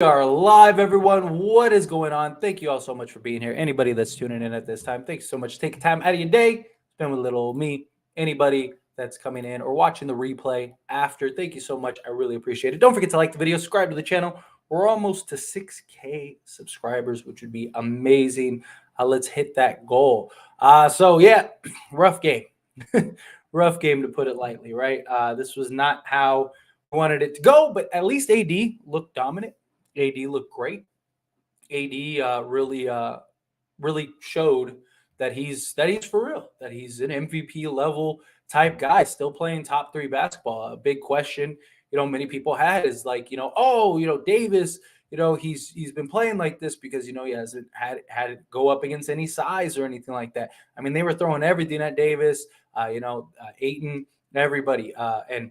Are live, everyone. What is going on? Thank you all so much for being here. Anybody that's tuning in at this time, thanks so much. Take time out of your day, spend with little old me. Anybody that's coming in or watching the replay after, thank you so much. I really appreciate it. Don't forget to like the video, subscribe to the channel. We're almost to 6K subscribers, which would be amazing. Let's hit that goal. So, rough game. Rough game, to put it lightly, right? This was not how we wanted it to go, but at least AD looked dominant. AD looked great. AD really showed that he's for real, that he's an MVP level type guy, still playing top three basketball. A big question, many people had is like, Davis, he's been playing like this because he hasn't had it go up against any size or anything like that. I mean, they were throwing everything at Davis, Ayton, everybody, and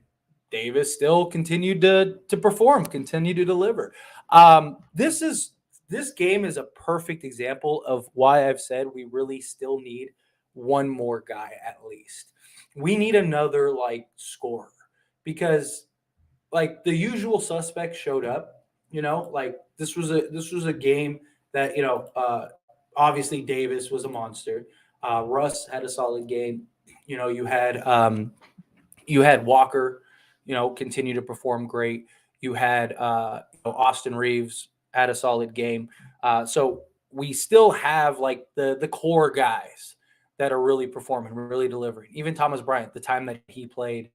Davis still continued to perform, continue to deliver. This game is a perfect example of why I've said we really still need one more guy at least. We need another scorer because the usual suspects showed up. This was a game that obviously Davis was a monster. Russ had a solid game. You had Walker, continue to perform great. You had Austin Reeves had a solid game. So we still have the core guys that are really performing, really delivering. Even Thomas Bryant, the time that he played,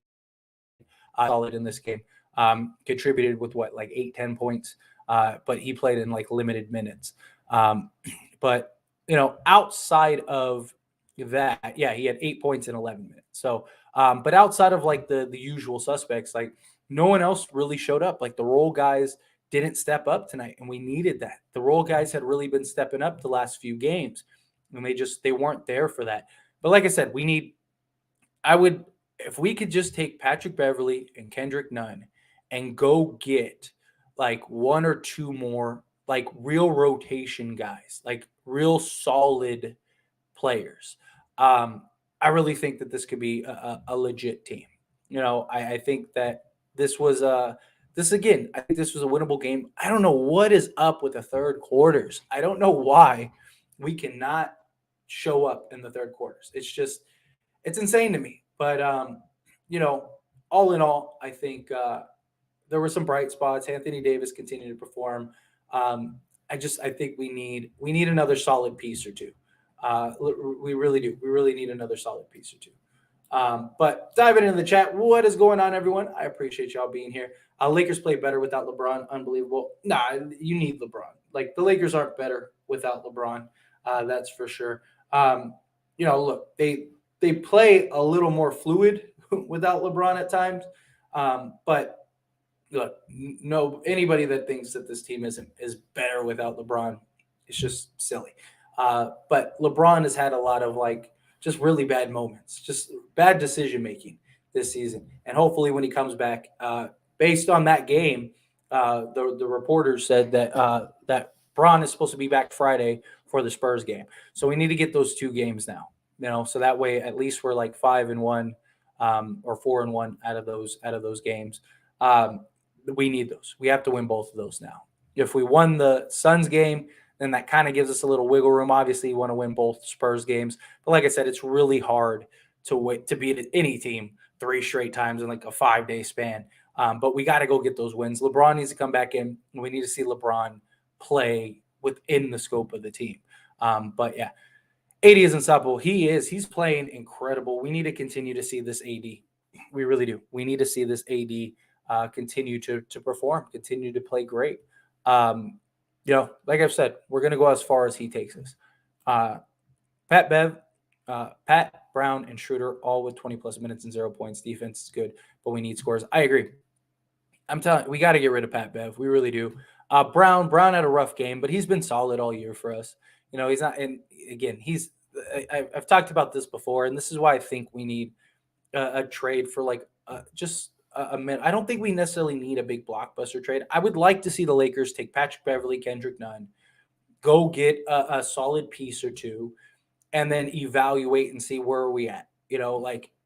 solid in this game. Contributed with what, like 8, 10 points, but he played in limited minutes. But outside of that, yeah, he had 8 points in 11 minutes. So, but outside of the usual suspects, no one else really showed up. Like the role guys didn't step up tonight, and we needed that. The role guys had really been stepping up the last few games, and they weren't there for that. But like I said, I would, if we could just take Patrick Beverly and Kendrick Nunn and go get one or two more real rotation guys, real solid players. I really think that this could be a legit team. I think that this was this again. I think this was a winnable game. I don't know what is up with the third quarters. I don't know why we cannot show up in the third quarters. It's insane to me. But all in all, I think there were some bright spots. Anthony Davis continued to perform. I think we need another solid piece or two. We really do. We really need another solid piece or two. But diving into the chat, what is going on, everyone? I appreciate y'all being here. Lakers play better without LeBron. Unbelievable. Nah, you need LeBron. The Lakers aren't better without LeBron. That's for sure. Look, they play a little more fluid without LeBron at times. But look, no, anybody that thinks that this team is better without LeBron, it's just silly. But LeBron has had a lot of just really bad moments, just bad decision making this season. And hopefully, when he comes back, based on that game, the reporters said that Braun is supposed to be back Friday for the Spurs game. So we need to get those two games now. So that way at least we're 5-1 or 4-1 out of those games. We need those. We have to win both of those now. If we won the Suns game, then that kind of gives us a little wiggle room. Obviously, you want to win both Spurs games, but like I said, it's really hard to beat any team 3 straight times in a 5-day span. But we got to go get those wins. LeBron needs to come back in. We need to see LeBron play within the scope of the team. But yeah, AD is unstoppable. He is. He's playing incredible. We need to continue to see this AD. We really do. We need to see this AD continue to perform, continue to play great. Like I've said, we're going to go as far as he takes us. Pat, Brown, and Schroeder all with 20-plus minutes and 0 points. Defense is good, but we need scores. I agree. I'm telling you, we got to get rid of Pat Bev. We really do. Brown had a rough game, but he's been solid all year for us. He's not – and again, I've talked about this before, and this is why I think we need a trade for just a minute. I don't think we necessarily need a big blockbuster trade. I would like to see the Lakers take Patrick Beverly, Kendrick Nunn, go get a solid piece or two, and then evaluate and see where are we at.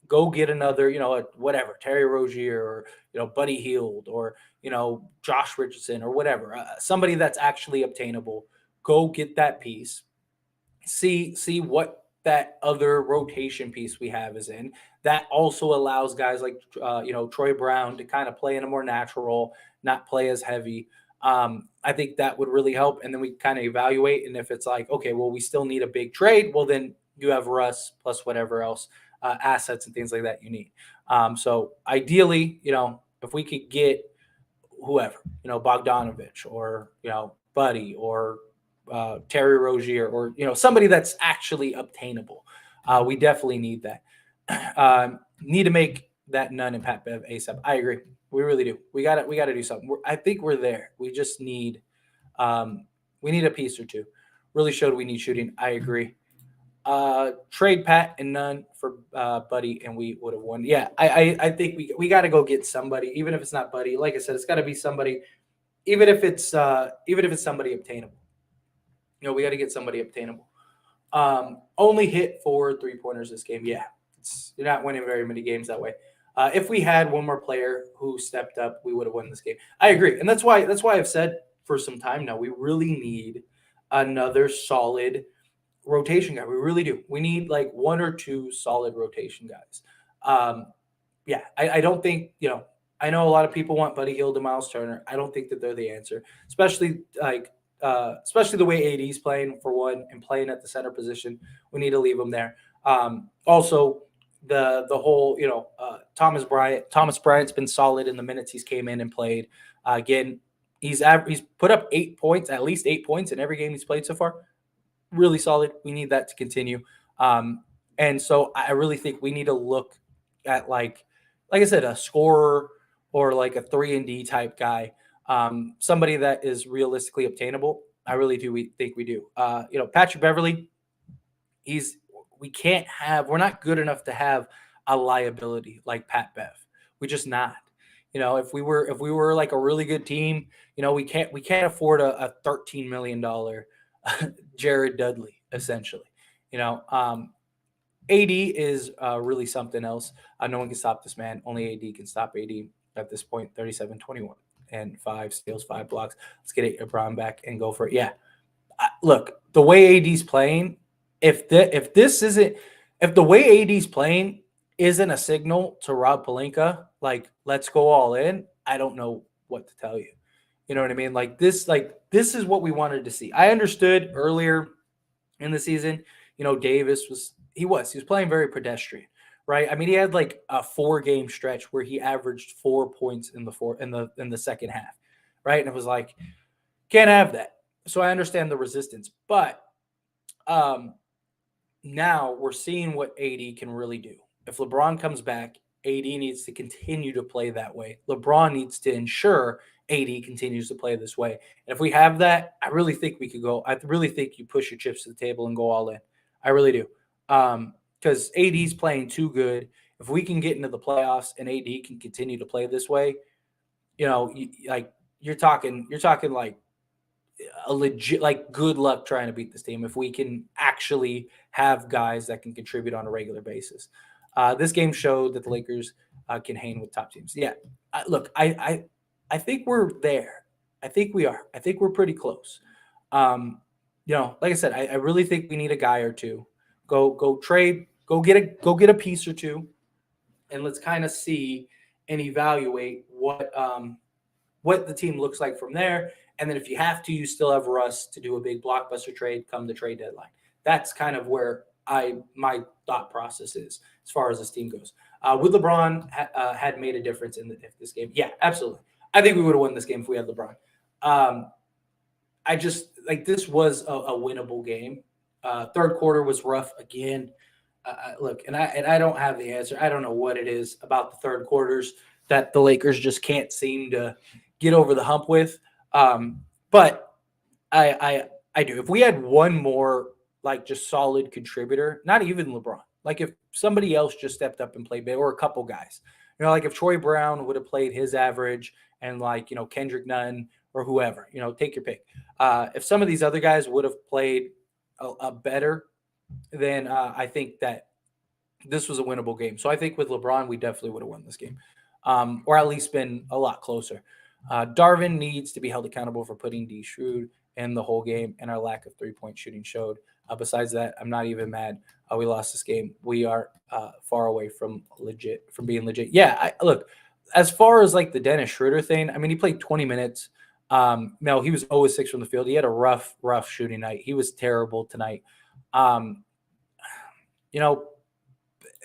Go get another, whatever, Terry Rozier or, Buddy Hield or, Josh Richardson or whatever, somebody that's actually obtainable. Go get that piece. See what that other rotation piece we have is in. That also allows guys like Troy Brown to kind of play in a more natural role, not play as heavy. I think that would really help. And then we kind of evaluate. And if it's like, okay, well, we still need a big trade, well, then you have Russ plus whatever else assets and things like that you need. So ideally, if we could get whoever, Bogdanovich or, Buddy or Terry Rozier or, somebody that's actually obtainable. We definitely need that. Need to make that Nunn and Pat Bev ASAP. I agree. We really do. We got to do something. I think we're there. We just need a piece or two. Really showed we need shooting. I agree. Trade Pat and Nunn for Buddy, and we would have won. Yeah, I think we got to go get somebody, even if it's not Buddy. Like I said, it's got to be somebody, even if it's somebody obtainable. We got to get somebody obtainable. Only hit 4 3-pointers this game. Yeah, you're not winning very many games that way. If we had one more player who stepped up, we would have won this game. I agree, and that's why I've said for some time now we really need another solid rotation guy. We really do. We need like 1 or 2 solid rotation guys. Yeah, I don't think I know a lot of people want Buddy Hield and Miles Turner. I don't think that they're the answer, especially the way AD's playing for one and playing at the center position. We need to leave him there. Also, the whole Thomas Bryant's been solid in the minutes he's came in and played. Again, he's put up 8 points, at least 8 points in every game he's played so far. Really solid. We need that to continue. And so I really think we need to look at like I said, a scorer or like a 3-and-D type guy. Somebody that is realistically obtainable. I really do. Think we do. Patrick Beverly, we're not good enough to have a liability like Pat Bev. We're just not. If we were like a really good team, we can't afford a $13 million Jared Dudley, essentially. AD is really something else. No one can stop this man. Only AD can stop AD at this point. 37-21 and 5 steals, 5 blocks. Let's get LeBron back and go for it. Yeah, look, the way AD's playing, if the way AD's playing isn't a signal to Rob Pelinka, like let's go all in, I don't know what to tell you. You know what I mean? This is what we wanted to see. I understood earlier in the season, Davis was playing very pedestrian, right? I mean, he had like a 4-game stretch where he averaged 4 points in the second half, right? And it was like, can't have that. So I understand the resistance, but now we're seeing what AD can really do. If LeBron comes back, AD needs to continue to play that way. LeBron needs to ensure AD continues to play this way. And if we have that, I really think we could go. I really think you push your chips to the table and go all in. I really do. Because AD's playing too good. If we can get into the playoffs and AD can continue to play this way, you're talking like a legit, like, good luck trying to beat this team if we can actually have guys that can contribute on a regular basis. This game showed that the Lakers can hang with top teams. Yeah, I think we're there. I think we are. I think we're pretty close. Like I said, I really think we need a guy or two. Go trade. Go get a piece or two, and let's kind of see and evaluate what the team looks like from there. And then if you have to, you still have Russ to do a big blockbuster trade come the trade deadline. That's kind of where my thought process is as far as this team goes. Would LeBron had made a difference in this game? Yeah, absolutely. I think we would have won this game if we had LeBron. I just this was a winnable game. Third quarter was rough again. Look, and I don't have the answer. I don't know what it is about the third quarters that the Lakers just can't seem to get over the hump with. But I do. If we had one more just solid contributor, not even LeBron, like if somebody else just stepped up and played big, or a couple guys, like if Troy Brown would have played his average and Kendrick Nunn or whoever, take your pick. If some of these other guys would have played a better, then I think that this was a winnable game. So I think with LeBron, we definitely would have won this game, or at least been a lot closer. Darvin needs to be held accountable for putting D Shrewd in the whole game, and our lack of 3-point shooting showed. Besides that, I'm not even mad. We lost this game. We are far away from being legit. Yeah, look, as far as like the Dennis Schroeder thing, I mean, he played 20 minutes. No, he was 0-6 from the field. He had a rough shooting night. He was terrible tonight. Um, you know,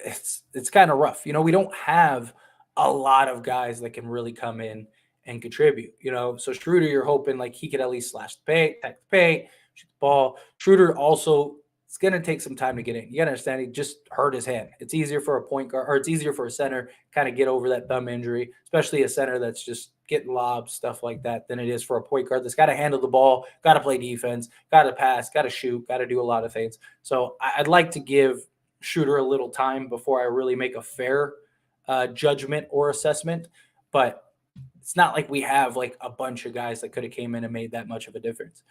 it's kind of rough. We don't have a lot of guys that can really come in and contribute. So Schroeder, you're hoping like he could at least slash the paint, attack the paint, shoot the ball. Schroeder also, it's going to take some time to get in. You got to understand, he just hurt his hand. It's easier for a point guard, or it's easier for a center kind of get over that thumb injury, especially a center that's just getting lobs, stuff like that, than it is for a point guard that's got to handle the ball, got to play defense, got to pass, got to shoot, got to do a lot of things. So I'd like to give Schroeder a little time before I really make a fair judgment or assessment. But it's not like we have like a bunch of guys that could have came in and made that much of a difference.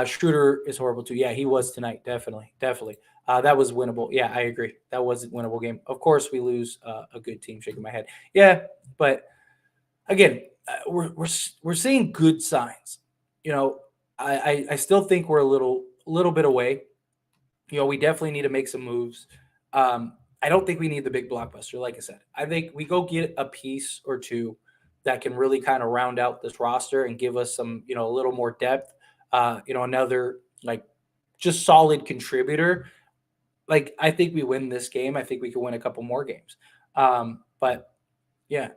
Schroeder is horrible too. Yeah, he was tonight. Definitely. That was winnable. Yeah, I agree. That was a winnable game. Of course, we lose a good team. Shaking my head. Yeah, but again, we're seeing good signs. I still think we're a little bit away. We definitely need to make some moves. I don't think we need the big blockbuster. Like I said, I think we go get a piece or two that can really kind of round out this roster and give us some, a little more depth. Another like just solid contributor. Like I think we win this game. I think we can win a couple more games. But yeah,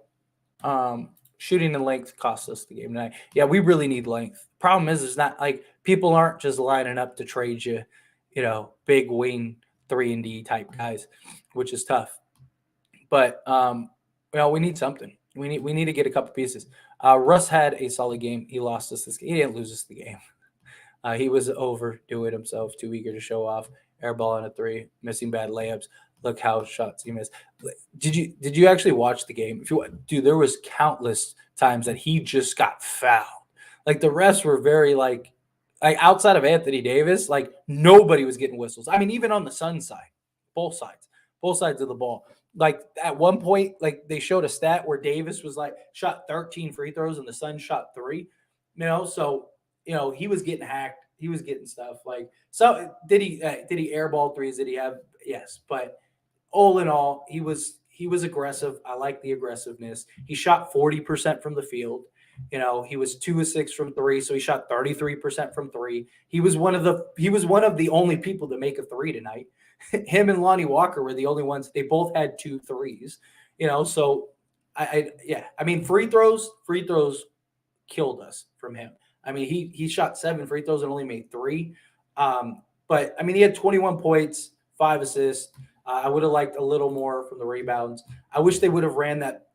shooting and length cost us the game tonight. Yeah, we really need length. Problem is not like people aren't just lining up to trade you, big wing 3-and-D type guys, which is tough. But we need something. We need to get a couple pieces. Russ had a solid game. He lost us this game. He didn't lose us the game. He was overdoing himself, too eager to show off. Airball on a 3, missing bad layups. Look how shots he missed. Did you actually watch the game? Dude, there was countless times that he just got fouled. Like the refs were very like outside of Anthony Davis, like nobody was getting whistles. I mean, even on the Sun side, both sides of the ball. Like at one point, like they showed a stat where Davis was like shot 13 free throws and the Sun shot 3. So he was getting hacked. He was getting stuff like so. Did he airball threes? Did he have? Yes, but all in all, he was aggressive. I like the aggressiveness. He shot 40% from the field. He was 2-6 from 3, so he shot 33% from 3. He was one of the only people to make a 3 tonight. Him and Lonnie Walker were the only ones. They both had 2 threes. So I mean free throws killed us from him. I mean he shot 7 free throws and only made 3. But I mean he had 21 points, 5 assists. I would have liked a little more from the rebounds. I wish they would have ran that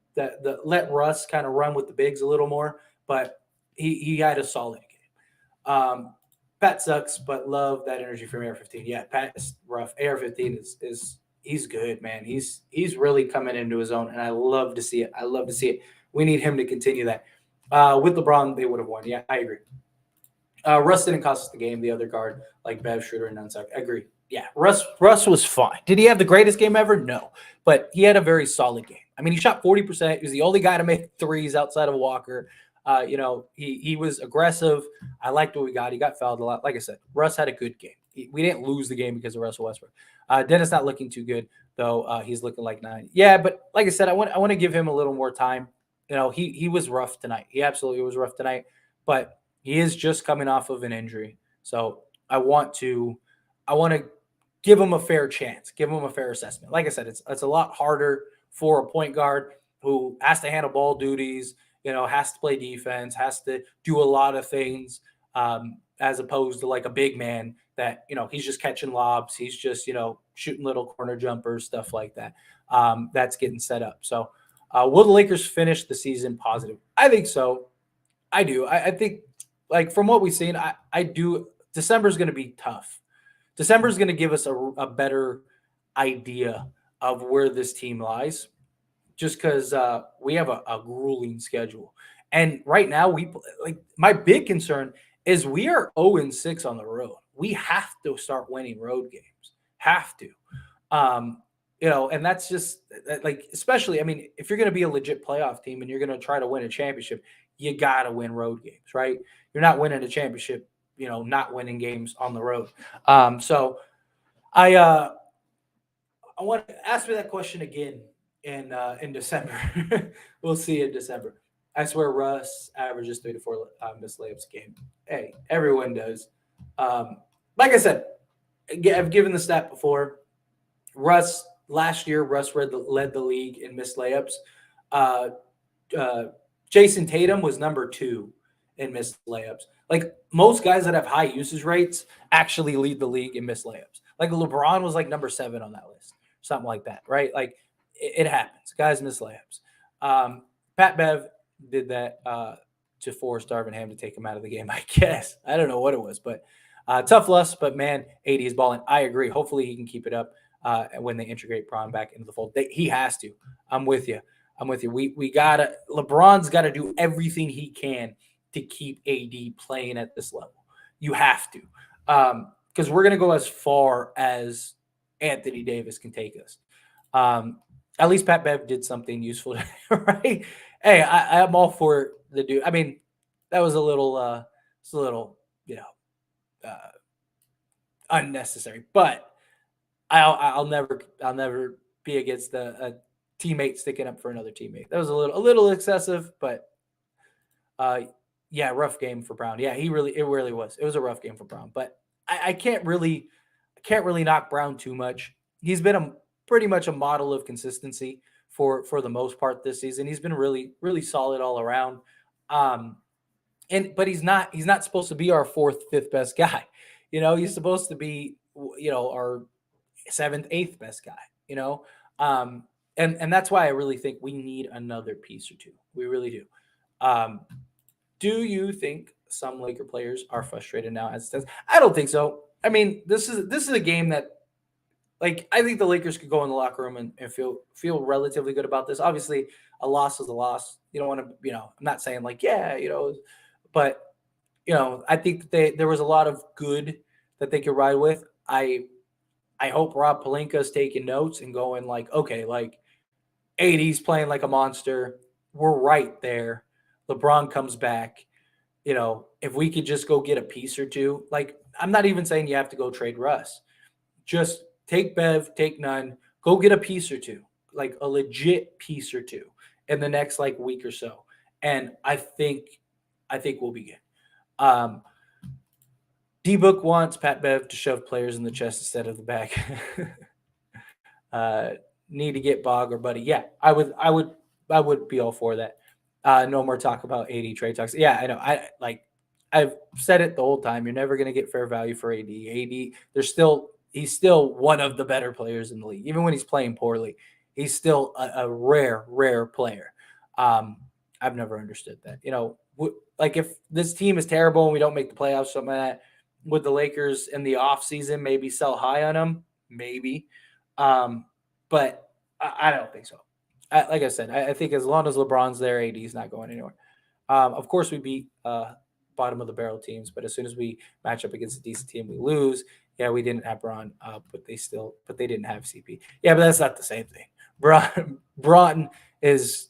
let Russ kind of run with the bigs a little more, but he had a solid game. Pat sucks, but love that energy from AR-15. Yeah, Pat is rough. AR-15 is he's good, man. He's really coming into his own, and I love to see it. We need him to continue that. With LeBron, they would have won. Yeah, I agree. Russ didn't cost us the game. The other guard, like Bev, Schroeder, and Nunsuck. I agree. Yeah, Russ was fine. Did he have the greatest game ever? No, but he had a very solid game. I mean, he shot 40%. He was the only guy to make threes outside of Walker. He was aggressive. I liked what we got. He got fouled a lot. Like I said, Russ had a good game. We didn't lose the game because of Russell Westbrook. Dennis not looking too good though. He's looking like 9. Yeah, but like I said, I want to give him a little more time. He was rough tonight. He absolutely was rough tonight, but he is just coming off of an injury. So I want to give him a fair chance, give him a fair assessment. Like I said, it's a lot harder for a point guard who has to handle ball duties, has to play defense, has to do a lot of things, as opposed to like a big man that, he's just catching lobs. He's just, shooting little corner jumpers, stuff like that. That's getting set up. So will the Lakers finish the season positive? I think so. I do. I think like from what we've seen, I do. December is going to be tough. December is going to give us a better idea of where this team lies, just because we have a grueling schedule. And right now, my big concern is we are 0-6 on the road. We have to start winning road games. Have to. And that's just like, especially, I mean, if you're going to be a legit playoff team and you're going to try to win a championship, you got to win road games, right? You're not winning a championship, not winning games on the road. So I want to ask me that question again in December. We'll see in December. I swear Russ averages 3 to 4 missed layups a game. Hey, everyone does. Um, like I said, I've given the stat before. Last year, Russ led the league in missed layups. Uh, uh, Jason Tatum was number 2 in missed layups. Like most guys that have high usage rates actually lead the league in missed layups. Like LeBron was like number 7 on that list, something like that, right? Like it happens. Guys miss layups. Pat Bev did that to force Darvin Ham to take him out of the game, I guess. I don't know what it was, but tough loss. But man, AD is balling. I agree. Hopefully he can keep it up when they integrate Braun back into the fold. He has to. I'm with you. We gotta. LeBron's got to do everything he can to keep AD playing at this level. You have to, because we're gonna go as far as Anthony Davis can take us. At least Pat Bev did something useful, right? Hey, I'm all for the dude. I mean, that was a little, uh, unnecessary, but I'll never be against a teammate sticking up for another teammate. That was a little excessive, but yeah, rough game for Brown. Yeah, it really was. It was a rough game for Brown, but I can't really knock Brown too much. He's been pretty much a model of consistency for the most part this season. He's been really solid all around. But he's not supposed to be our 4th, 5th best guy. He's supposed to be our 7th, 8th best guy. And that's why I really think we need another piece or two. We really do. Do you think some Laker players are frustrated now as it stands? I don't think so. I mean, this is a game that, like, I think the Lakers could go in the locker room and feel relatively good about this. Obviously, a loss is a loss. You don't want to, I'm not saying like, but I think that there was a lot of good that they could ride with. I hope Rob Pelinka is taking notes and going like, okay, like AD's playing like a monster. We're right there. LeBron comes back. If we could just go get a piece or two, like I'm not even saying you have to go trade Russ. Just take Bev, take none, go get a piece or two, like a legit piece or two in the next like week or so. And I think we'll be good. D-Book wants Pat Bev to shove players in the chest instead of the back. Need to get Bog or Buddy. Yeah, I would be all for that. No more talk about AD trade talks. Yeah, I know. I've said it the whole time. You're never going to get fair value for AD. He's still one of the better players in the league. Even when he's playing poorly, he's still a rare player. I've never understood that. Like if this team is terrible and we don't make the playoffs, something like that, would the Lakers in the offseason maybe sell high on him? Maybe. But I don't think so. Like I said, I think as long as LeBron's there, AD's not going anywhere. Of course, we beat bottom of the barrel teams, but as soon as we match up against a decent team, we lose. Yeah, we didn't have Braun, but they didn't have CP. Yeah, but that's not the same thing. Braun is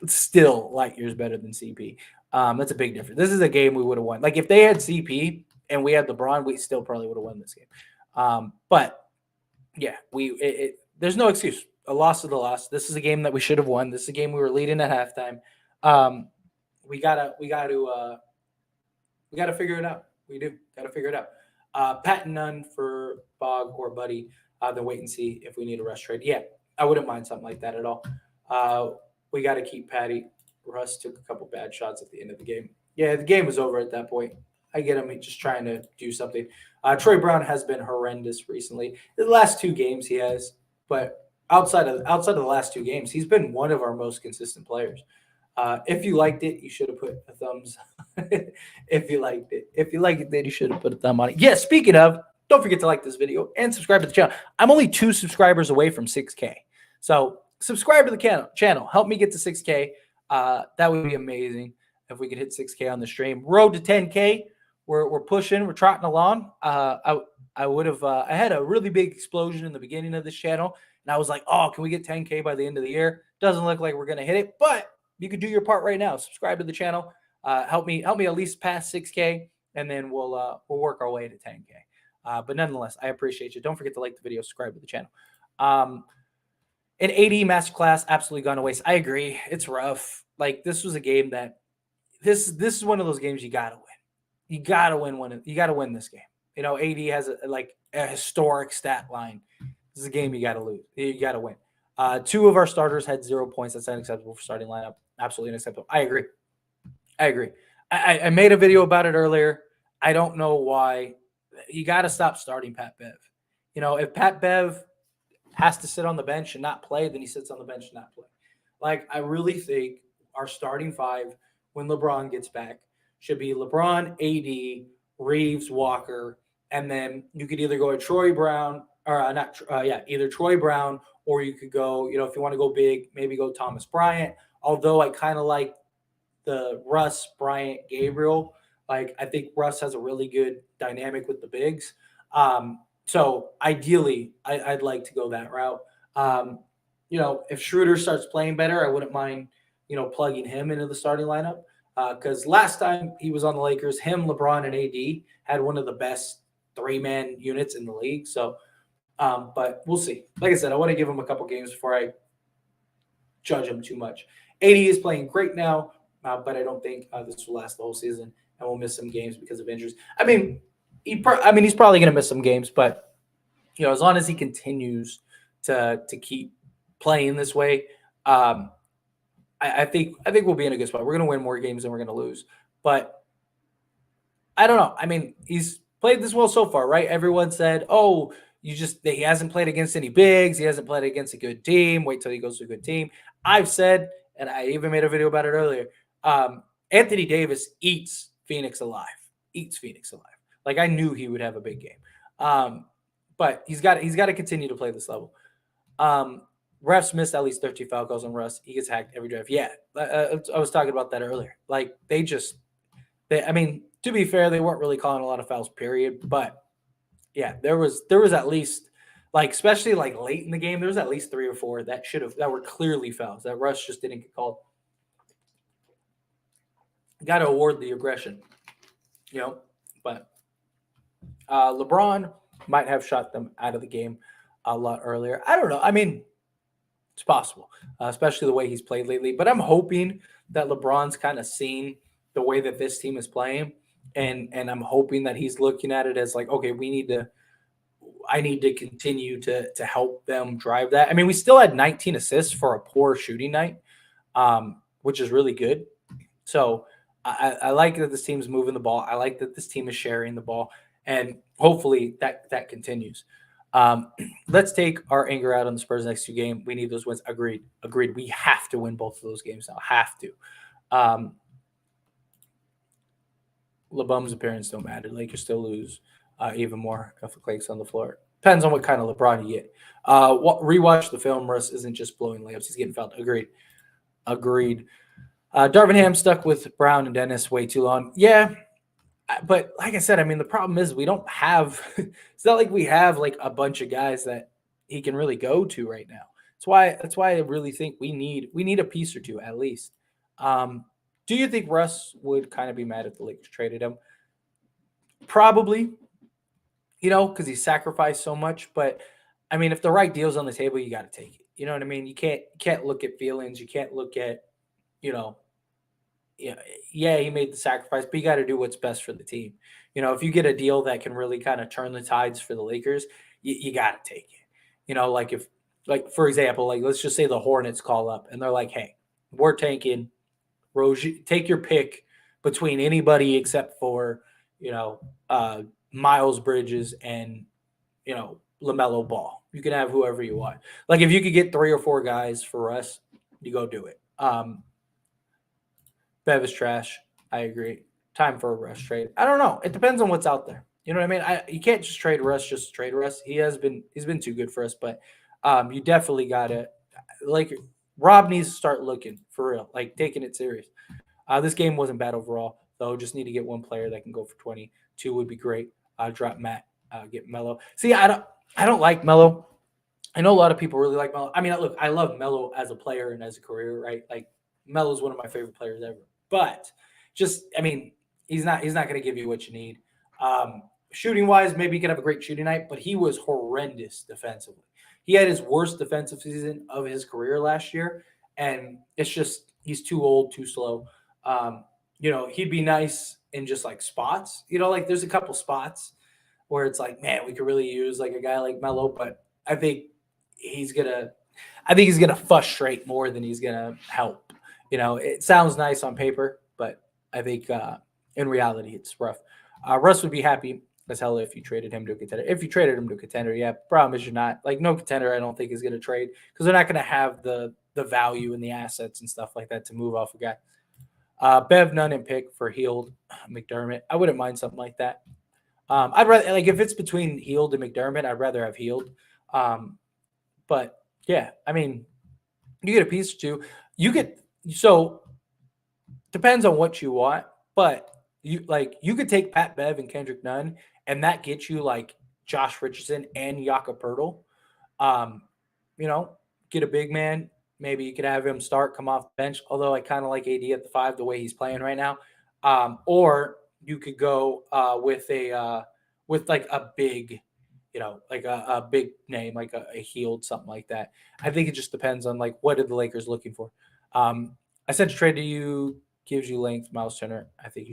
still light years better than CP. That's a big difference. This is a game we would have won. Like if they had CP and we had LeBron, we still probably would have won this game. But yeah, there's no excuse. A loss is a loss. This is a game that we should have won. This is a game we were leading at halftime. We gotta figure it out. We do gotta figure it out. Pat and none for Bog or Buddy. Then wait and see if we need a rush trade. Yeah, I wouldn't mind something like that at all. We got to keep Patty. Russ took a couple bad shots at the end of the game. Yeah, the game was over at that point. I get him just trying to do something. Troy Brown has been horrendous recently. The last 2 games he has, but outside of the last 2 games, he's been one of our most consistent players. If you liked it, you should have put a thumbs. If you liked it, then you should have put a thumb on it. Yeah, speaking of, don't forget to like this video and subscribe to the channel. I'm only 2 subscribers away from 6K. So subscribe to the channel. Help me get to 6K. That would be amazing if we could hit 6K on the stream. Road to 10K. We're pushing. We're trotting along. I had a really big explosion in the beginning of this channel, and I was like, oh, can we get 10K by the end of the year? Doesn't look like we're going to hit it, but you could do your part right now. Subscribe to the channel. Help me at least pass 6K, and then we'll work our way to 10K. But nonetheless, I appreciate you. Don't forget to like the video, subscribe to the channel. An AD masterclass absolutely gone to waste. I agree. It's rough. Like, this was a game that this is one of those games you gotta win. You gotta win one. You gotta win this game. AD has a historic stat line. This is a game you gotta lose. You gotta win. Two of our starters had 0 points. That's unacceptable for starting lineup. Absolutely unacceptable. I agree. I made a video about it earlier. I don't know why. You got to stop starting Pat Bev. If Pat Bev has to sit on the bench and not play, then he sits on the bench and not play. Like, I really think our starting five when LeBron gets back should be LeBron, AD, Reeves, Walker, and then you could either go to Troy Brown or either Troy Brown, or you could go, if you want to go big, maybe go Thomas Bryant. Although I kind of like the Russ, Bryant, Gabriel. Like, I think Russ has a really good dynamic with the bigs. So ideally, I'd like to go that route. If Schroeder starts playing better, I wouldn't mind, plugging him into the starting lineup. Because last time he was on the Lakers, him, LeBron, and AD had one of the best three-man units in the league. So, but we'll see. Like I said, I want to give him a couple games before I judge him too much. AD is playing great now, but I don't think this will last the whole season, and we'll miss some games because of injuries. I mean, he's probably going to miss some games, but as long as he continues to keep playing this way, I think we'll be in a good spot. We're going to win more games than we're going to lose, but I don't know. I mean, he's played this well so far, right? Everyone said, "Oh, he hasn't played against any bigs. He hasn't played against a good team. Wait till he goes to a good team." I've said, and I even made a video about it earlier. Anthony Davis eats Phoenix alive. Like, I knew he would have a big game. But he's got to continue to play this level. Refs missed at least 13 foul calls on Russ. He gets hacked every draft. Yeah, I was talking about that earlier. Like, I mean, to be fair, they weren't really calling a lot of fouls, period. But yeah, there was at least, like, especially like late in the game, there was at least 3 or 4 that were clearly fouls that Russ just didn't get called. Got to award the aggression, but LeBron might have shot them out of the game a lot earlier. I don't know. I mean, it's possible, especially the way he's played lately. But I'm hoping that LeBron's kind of seen the way that this team is playing, and I'm hoping that he's looking at it as like, okay, I need to continue to help them drive that. I mean, we still had 19 assists for a poor shooting night, which is really good. So I like that this team's moving the ball. I like that this team is sharing the ball, and hopefully that continues. Let's take our anger out on the Spurs next 2 games. We need those wins. Agreed. We have to win both of those games now. Have to. LeBum's appearance don't matter. Lakers still lose even more if the Clake's on the floor. Depends on what kind of LeBron you get. Rewatch the film. Russ isn't just blowing layups. He's getting fouled. Agreed. Darvin Ham stuck with Brown and Dennis way too long. Yeah, but like I said, I mean, the problem is we don't have – it's not like we have like a bunch of guys that he can really go to right now. That's why I really think we need a piece or two at least. Do you think Russ would kind of be mad if the Lakers traded him? Probably, because he sacrificed so much. But, I mean, if the right deal's on the table, you got to take it. You know what I mean? You can't look at feelings. You can't look at, yeah, he made the sacrifice, but you got to do what's best for the team. If you get a deal that can really kind of turn the tides for the Lakers, you got to take it. Like, for example, like, let's just say the Hornets call up and they're like, hey, we're tanking. Take your pick between anybody except for, Miles Bridges and, LaMelo Ball. You can have whoever you want. Like, if you could get 3 or 4 guys for us, you go do it. Bev is trash. I agree. Time for a Russ trade. I don't know. It depends on what's out there. You know what I mean? You can't just trade Russ just to trade Russ. He's been too good for us, but you definitely gotta, like, Rob needs to start looking for real, like taking it serious. This game wasn't bad overall, though. Just need to get 1 player that can go for 20. 2 would be great. Drop Matt, get Melo. See, I don't like Melo. I know a lot of people really like Melo. I mean, look, I love Melo as a player and as a career, right? Like, Melo's one of my favorite players ever. But He's not going to give you what you need. Shooting wise, maybe he could have a great shooting night, but he was horrendous defensively. He had his worst defensive season of his career last year, and it's just he's too old, too slow. He'd be nice in just like spots. Like there's a couple spots where it's like, man, we could really use like a guy like Melo, but he's gonna I think he's gonna frustrate more than he's gonna help. It sounds nice on paper, but I think in reality it's rough. Russ would be happy as hell if you traded him to a contender. If you traded him to a contender, yeah. Problem is you're not like no contender. I don't think is going to trade because they're not going to have the value and the assets and stuff like that to move off a guy. Bev none and pick for Healed McDermott. I wouldn't mind something like that. I'd rather like if it's between Healed and McDermott, I'd rather have Healed. But yeah, you get a piece or two. Depends on what you want, but you could take Pat Bev and Kendrick Nunn, and that gets you like Josh Richardson and Jakob Poeltl. Get a big man. Maybe you could have him start, come off the bench. Although I kind of like AD at the 5 the way he's playing right now. Or you could go with like a big, like a big name, like a Healed, something like that. I think it just depends on like what are the Lakers looking for. I sent a trade to you, gives you length, Miles Turner. I think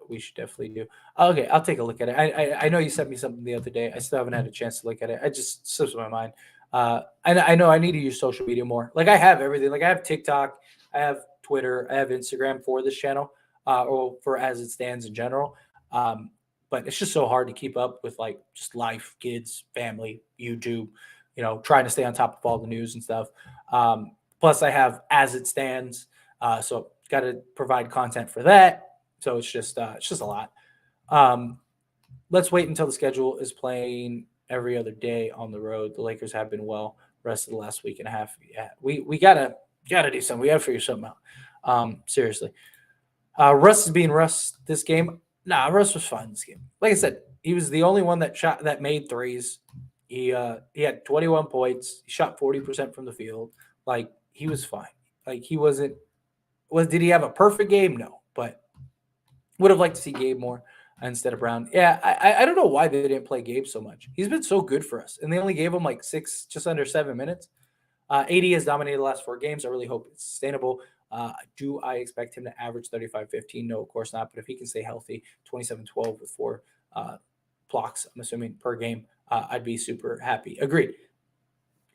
we should definitely do. Okay, I'll take a look at it. I know you sent me something the other day. I still haven't had a chance to look at it. I just slips my mind. I know I need to use social media more. Like I have everything. Like I have TikTok, I have Twitter, I have Instagram for this channel, or for as it stands in general. But it's just so hard to keep up with like just life, kids, family, YouTube. Trying to stay on top of all the news and stuff. Plus, I have as it stands, so got to provide content for that. So it's just a lot. Let's wait until the schedule is playing every other day on the road. The Lakers have been well rest of the last week and a half. Yeah, we gotta do something. We gotta figure something out. Seriously. Russ is being Russ this game. Nah, Russ was fine this game. Like I said, he was the only one that made threes. He had 21 points. He shot 40% from the field. Like he was fine. Like he wasn't. Did he have a perfect game? No, but would have liked to see Gabe more instead of Brown. Yeah, I don't know why they didn't play Gabe so much. He's been so good for us, and they only gave him like just under 7 minutes. AD has dominated the last 4 games. I really hope it's sustainable. Do I expect him to average 35-15? No, of course not. But if he can stay healthy, 27-12 with 4 blocks, I'm assuming, per game, I'd be super happy. Agreed.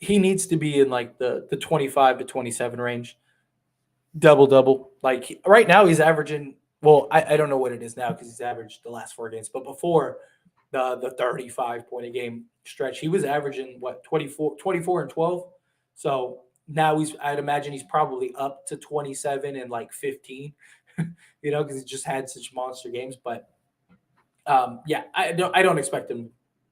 He needs to be in like the 25 to 27 range. Double. Like right now he's averaging, well, I don't know what it is now because he's averaged the last 4 games. But before the 35 point a game stretch, he was averaging what, 24 and 12. So now I'd imagine he's probably up to 27 and like 15, because he just had such monster games. But yeah, I don't expect him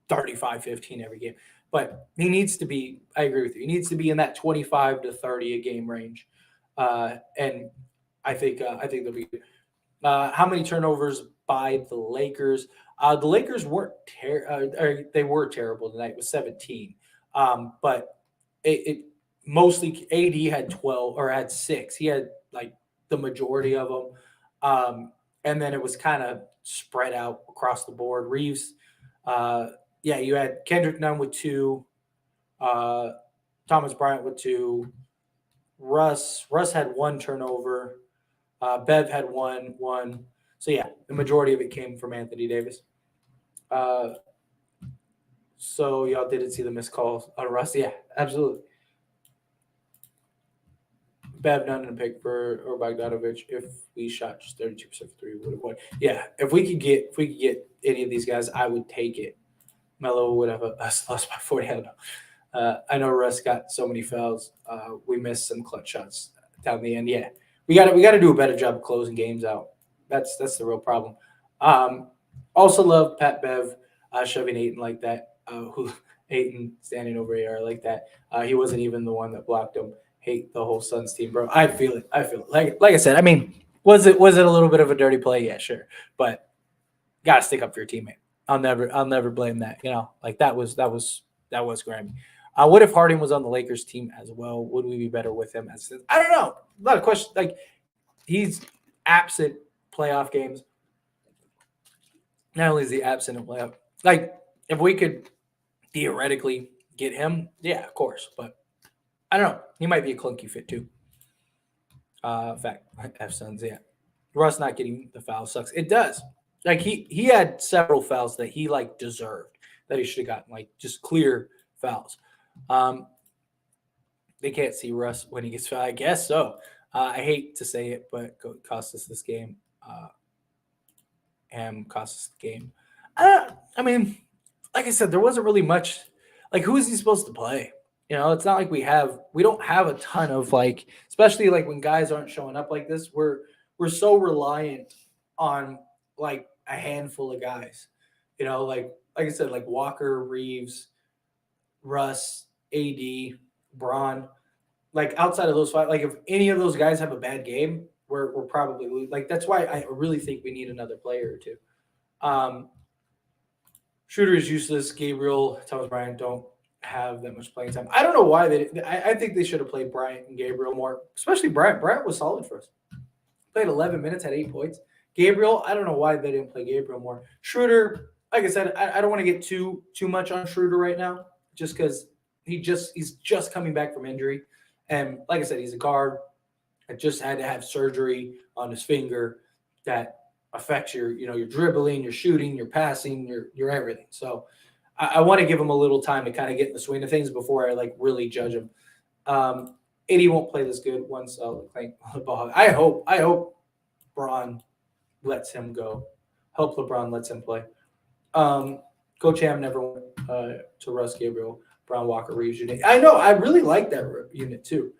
35-15 every game, but he needs to be. I agree with you. He needs to be in that 25 to 30 a game range, and I think they'll be good. How many turnovers by the Lakers? The Lakers weren't they were terrible tonight with 17, but it mostly AD had 12 or had 6. He had like the majority of them, and then it was kind of spread out across the board. Reeves, you had Kendrick Nunn with 2, Thomas Bryant with 2, Russ had 1 turnover, Bev had one. So yeah, the majority of it came from Anthony Davis. So y'all didn't see the missed calls on Russ? Yeah, absolutely. Bev Nunn and pick for or Bogdanovich. If we shot just 32% for 3, we would have won. Yeah, if we could get any of these guys, I would take it. Melo would have us lost by 40. I don't know. I know Russ got so many fouls. We missed some clutch shots down the end. Yeah, we got to do a better job of closing games out. That's the real problem. Also love Pat Bev shoving Ayton like that. Who Ayton standing over AR like that. He wasn't even the one that blocked him. Hate the whole Suns team, bro. I feel it. Like I said. Was it a little bit of a dirty play? Yeah, sure. But gotta stick up for your teammate. I'll never blame that. Like that was grimy. What if Harden was on the Lakers team as well? Would we be better with him? I don't know. A lot of questions. Like he's absent playoff games. Not only is he absent in playoff, like if we could theoretically get him, yeah, of course. But I don't know. He might be a clunky fit too. In fact, F Suns, yeah. Russ not getting the foul sucks. It does. Like he had several fouls that he like deserved that he should have gotten, like just clear fouls. Um, they can't see Russ when he gets fouled. I guess so. I hate to say it, but cost us this game. Cost us the game. I mean, like I said, there wasn't really much. Like, who is he supposed to play? It's not like we don't have a ton of like, especially like when guys aren't showing up like this. We're so reliant on like a handful of guys. Like I said, like Walker, Reeves, Russ, AD, Braun. Like outside of those five, like if any of those guys have a bad game, we're probably like that's why I really think we need another player or two. Shooter is useless. Gabriel, Thomas Bryant don't have that much playing time. I don't know why I think they should have played Bryant and Gabriel more, especially Bryant. Bryant was solid for us. Played 11 minutes, had 8 points. Gabriel, I don't know why they didn't play Gabriel more. Schroeder, like I said, I don't want to get too much on Schroeder right now, just because he's just coming back from injury, and like I said, he's a guard. I just had to have surgery on his finger that affects your dribbling, your shooting, your passing, your everything. So I want to give him a little time to kind of get in the swing of things before I like really judge him. AD won't play this good once I hope Braun lets him go. Hope LeBron lets him play. Coach Ham never went to Russ Gabriel, Braun, Walker, Reeves unit. I know. I really like that unit too.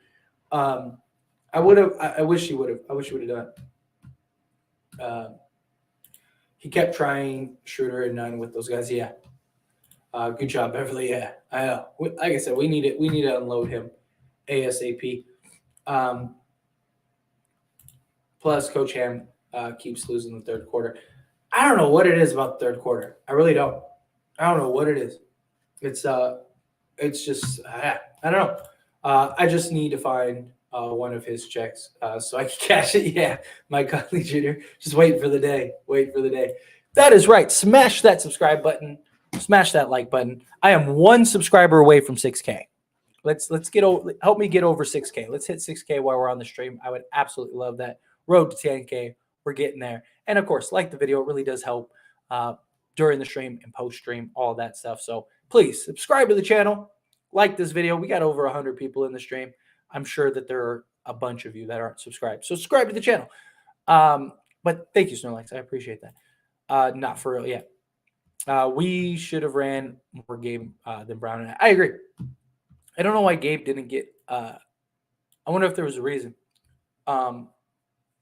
I would have. I wish he would have. I wish he would have done. He kept trying Schroeder and Nunn with those guys. Yeah. Good job, Beverly. Yeah, I know. Like I said, we need it. We need to unload him ASAP. Plus, Coach Ham keeps losing the third quarter. I don't know what it is about the third quarter. I really don't. I don't know what it is. It's just I don't know. I just need to find one of his checks so I can cash it. Yeah, Mike Conley Jr. Just waiting for the day. Wait for the day. That is right. Smash that subscribe button. Smash that like button. I am one subscriber away from 6K. Let's help me get over 6K. Let's hit 6K while we're on the stream. I would absolutely love that. Road to 10K. We're getting there. And of course, like the video. It really does help during the stream and post stream, all of that stuff. So please subscribe to the channel. Like this video. We got over 100 people in the stream. I'm sure that there are a bunch of you that aren't subscribed. So subscribe to the channel. But thank you, Snorlax. I appreciate that. Not for real yet. We should have ran more Gabe than Brown and I agree. I don't know why Gabe didn't get. I wonder if there was a reason. Yeah,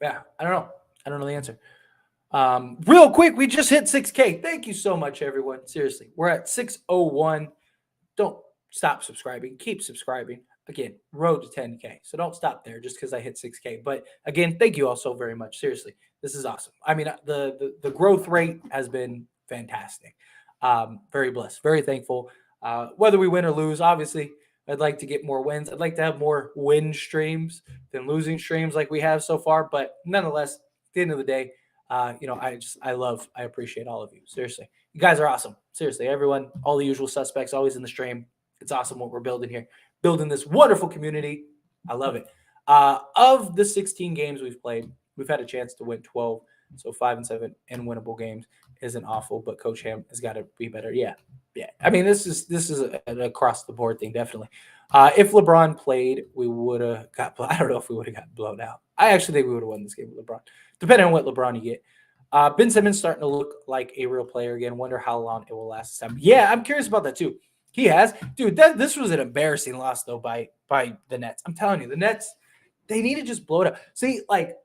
I don't know. I don't know the answer. Real quick, we just hit 6K. Thank you so much, everyone. Seriously, we're at 601. Don't stop subscribing. Keep subscribing. Again, road to 10K. So don't stop there just because I hit 6K. But again, thank you all so very much. Seriously, this is awesome. I mean, the growth rate has been fantastic. Very blessed, very thankful. Whether we win or lose, obviously, I'd like to get more wins. I'd like to have more win streams than losing streams like we have so far. But nonetheless, at the end of the day, I appreciate all of you. Seriously, you guys are awesome. Seriously, everyone, all the usual suspects, always in the stream. It's awesome what we're building here, building this wonderful community. I love it. Of the 16 games we've played, we've had a chance to win 12. So 5-7 in winnable games isn't awful, but Coach Ham has got to be better. Yeah. I mean, this is an across the board thing, definitely. If LeBron played, we would have got. I don't know if we would have gotten blown out. I actually think we would have won this game with LeBron, depending on what LeBron you get. Ben Simmons starting to look like a real player again. Wonder how long it will last. Yeah, I'm curious about that too. He has, dude. This was an embarrassing loss though by the Nets. I'm telling you, the Nets, they need to just blow it up. See, like,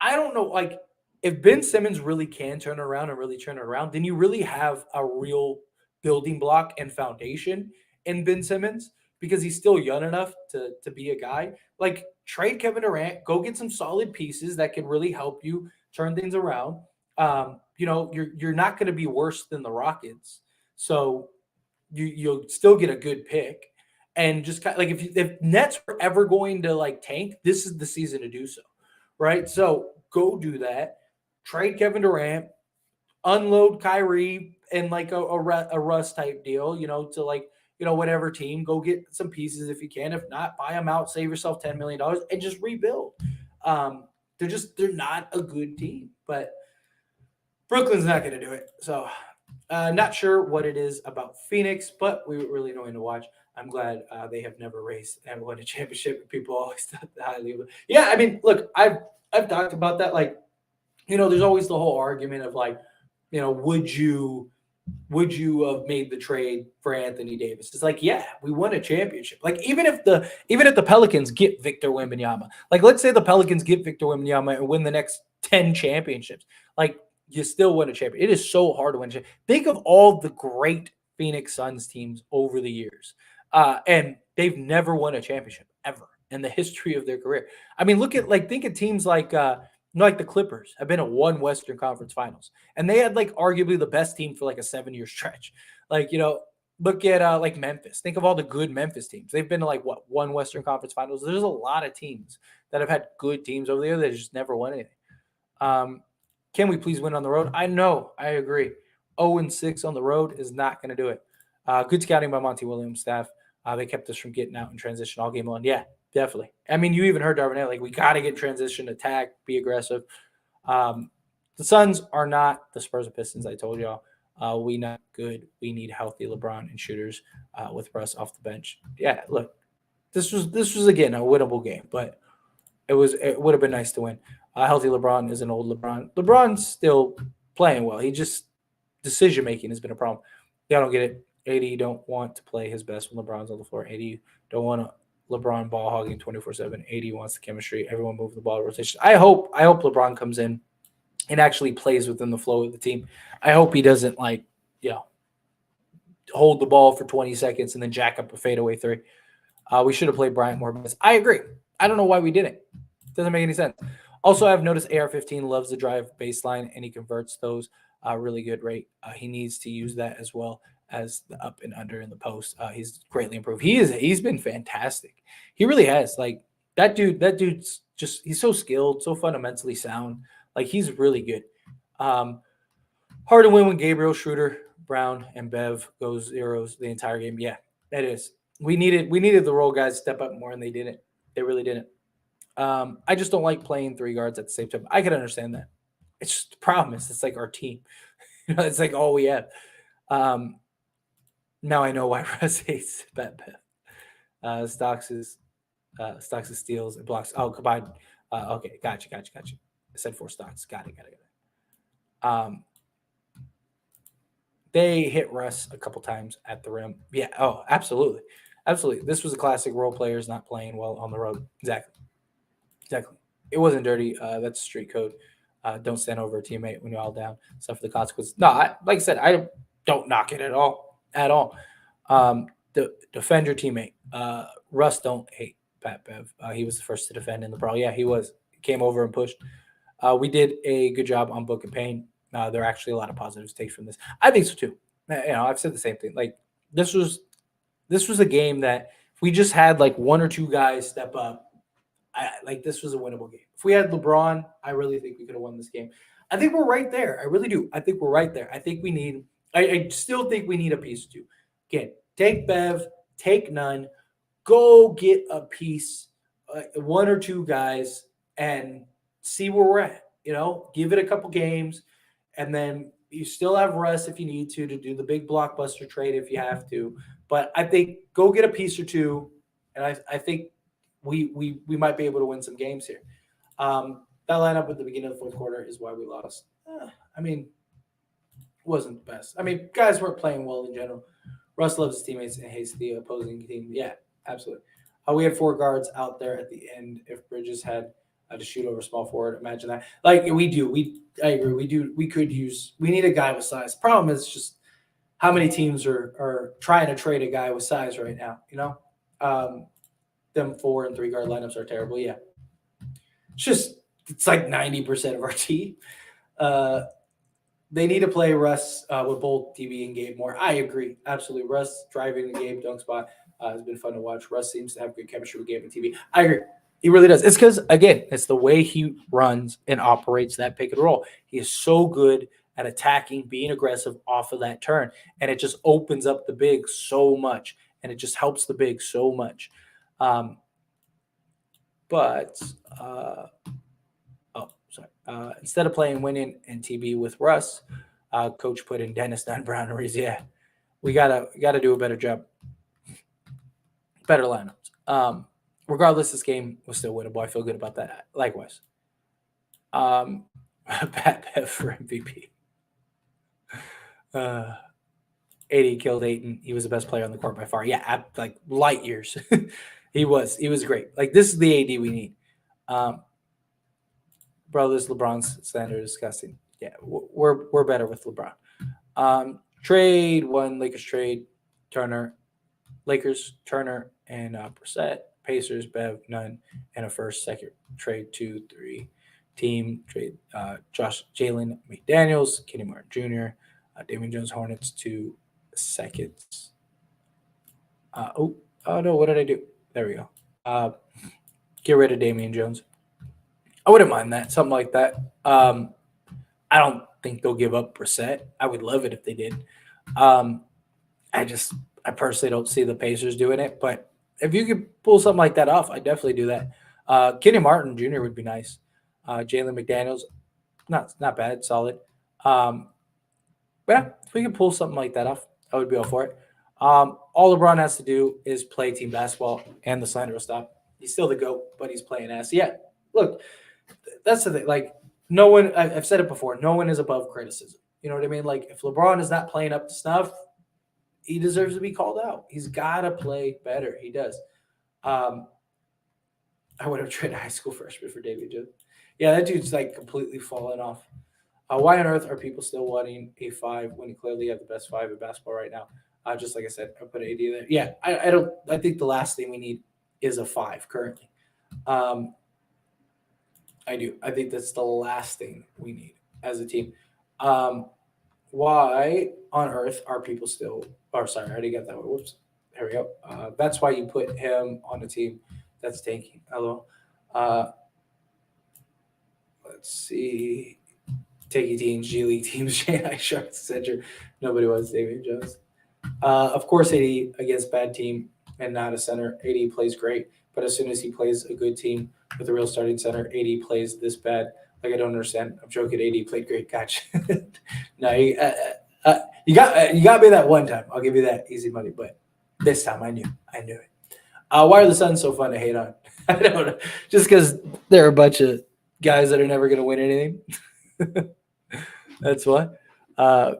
I don't know, like, if Ben Simmons really can turn it around, then you really have a real building block and foundation in Ben Simmons because he's still young enough to be a guy. Like, trade Kevin Durant, go get some solid pieces that can really help you turn things around. You're not going to be worse than the Rockets, so you'll still get a good pick. And just kind of, like, if Nets were ever going to like tank, this is the season to do so, right? So go do that. Trade Kevin Durant, unload Kyrie and like a Russ type deal, to like, whatever team, go get some pieces if you can. If not, buy them out, save yourself $10 million and just rebuild. They're not a good team, but Brooklyn's not going to do it. So not sure what it is about Phoenix, but we were really annoying to watch. I'm glad they have never raced and won a championship. People always thought highly of it. Yeah, I mean, look, I've talked about that. Like, there's always the whole argument of like, would you have made the trade for Anthony Davis? It's like, yeah, we won a championship. Like, even if the Pelicans get Victor Wembanyama, like, let's say the Pelicans get Victor Wembanyama and win the next 10 championships, like, you still win a championship. It is so hard to win. Think of all the great Phoenix Suns teams over the years, and they've never won a championship ever in the history of their career. I mean, think of teams like the Clippers have been at one Western Conference Finals, and they had like arguably the best team for like a 7-year stretch. Like, look at like Memphis. Think of all the good Memphis teams. They've been to like one Western Conference Finals. There's a lot of teams that have had good teams over there that just never won anything. Can we please win on the road? I know. I agree. 0-6 on the road is not going to do it. Good scouting by Monty Williams' staff. They kept us from getting out in transition all game long. Yeah, definitely. I mean, you even heard Darvin, like, we got to get transition, attack, be aggressive. The Suns are not the Spurs or Pistons, I told y'all. We not good. We need healthy LeBron and shooters with Russ off the bench. Yeah, look, this was again a winnable game, but it would have been nice to win. Healthy LeBron is an old LeBron. LeBron's still playing well. He just decision making has been a problem. Yeah, I don't get it. AD don't want to play his best when LeBron's on the floor. AD don't want to LeBron ball hogging 24/7. AD wants the chemistry. Everyone move the ball rotation. I hope LeBron comes in and actually plays within the flow of the team. I hope he doesn't like, hold the ball for 20 seconds and then jack up a fadeaway three. We should have played Bryant more. I agree. I don't know why we didn't. Doesn't make any sense. Also, I've noticed AR-15 loves the drive baseline, and he converts those really good rate. He needs to use that as well as the up and under in the post. He's greatly improved. He's been fantastic. He really has. Like, that dude's just, he's so skilled, so fundamentally sound. Like, he's really good. Hard to win when Gabriel, Schroeder, Brown, and Bev goes zeros the entire game. Yeah, that is. We needed the role guys to step up more, and they didn't. They really didn't. I just don't like playing three guards at the same time. I can understand that. It's just the problem is it's like our team. It's like all we have. Now I know why Russ hates Bet Bev. Stocks is steals and blocks. Oh, combined. Okay, gotcha. I said 4 stocks. Got it. They hit Russ a couple times at the rim. Yeah. Oh, absolutely. This was a classic role players not playing well on the road. Exactly. It wasn't dirty. That's street code. Don't stand over a teammate when you're all down. Suffer the consequences. No, like I said, I don't knock it at all. The defend your teammate. Russ don't hate Pat Bev. He was the first to defend in the brawl. Yeah, he was. He came over and pushed. We did a good job on Book and Payne. There are actually a lot of positives to take from this. I think so too. I've said the same thing. Like, this was a game that if we just had like one or two guys step up, this was a winnable game. If we had LeBron, I really think we could have won this game. I think we're right there. I really do. I think we're right there. I still think we need a piece or two. Again, take Bev, take none, go get a piece, one or two guys, and see where we're at. Give it a couple games, and then you still have Russ if you need to do the big blockbuster trade if you have to. But I think go get a piece or two, and I think we might be able to win some games here. That lineup at the beginning of the fourth quarter is why we lost. It wasn't the best. Guys weren't playing well in general. Russ loves his teammates and hates the opposing team. Yeah, absolutely. We had 4 guards out there at the end. If Bridges had to shoot over small forward, imagine that. Like, we do. I agree. We do. We need a guy with size. Problem is just how many teams are trying to trade a guy with size right now. Them 4 and 3 guard lineups are terrible. Yeah. It's like 90% of our team. They need to play Russ with both DB and Gabe more. I agree. Absolutely. Russ driving the Gabe dunk spot has been fun to watch. Russ seems to have good chemistry with Gabe and TB. I agree. He really does. It's because, again, it's the way he runs and operates that pick and roll. He is so good at attacking, being aggressive off of that turn, and it just opens up the big so much, and it just helps the big so much. Um, but oh, sorry. Instead of playing winning and TB with Russ, coach put in Dennis Dunn, Brown, and Reeves. Yeah, we gotta do a better job, better lineups. Regardless, this game was still winnable. I feel good about that. Likewise. Um, Pat Bev for MVP. Uh, AD killed Aiton. He was the best player on the court by far. Yeah, like light years. He was great. Like this is the AD we need. Um, bro, this LeBron's slander is disgusting. Yeah, we're better with LeBron. Trade one Lakers trade Turner, Lakers Turner and Brissett. Pacers Bev none and a first second trade 2 3 team trade Josh Jalen McDaniels Kenny Martin Jr. Damian Jones Hornets 2 seconds. Oh no, what did I do? There we go. Get rid of Damian Jones. I wouldn't mind that, something like that. I don't think they'll give up Brissett. I would love it if they did. Um, I personally don't see the Pacers doing it, but if you could pull something like that off, I'd definitely do that. Kenny Martin Jr. would be nice. Jalen McDaniels, not bad, solid. Um, but yeah, if we could pull something like that off, I would be all for it. All LeBron has to do is play team basketball, and the slander will stop. He's still the GOAT, but he's playing ass. Yeah, look, that's the thing. Like, no one, I've said it before, no one is above criticism. You know what I mean? Like, if LeBron is not playing up to snuff, he deserves to be called out. He's got to play better. He does. Um, I would have traded a high school freshman for David Jones. Yeah, that dude's like completely fallen off. Why on earth are people still wanting a five when you clearly have the best five in basketball right now? Just like I said, I put AD there. Yeah, I don't. I think the last thing we need is a five currently. Um, I do. I think that's the last thing we need as a team. Um, why on earth are people still? Or sorry, I already got that one. Whoops. There we go. That's why you put him on a team that's tanking. Hello. Uh, let's see. Takey teams, G League teams, J.I. Sharks, etc. Nobody wants David Jones. Of course, AD against bad team and not a center. AD plays great, but as soon as he plays a good team with a real starting center, AD plays this bad. Like I don't understand. I'm joking. AD played great. Catch. No, you got me that one time. I'll give you that easy money. But this time I knew it. Why are the Suns so fun to hate on? I don't know. Just because they're a bunch of guys that are never going to win anything. That's why. Uh,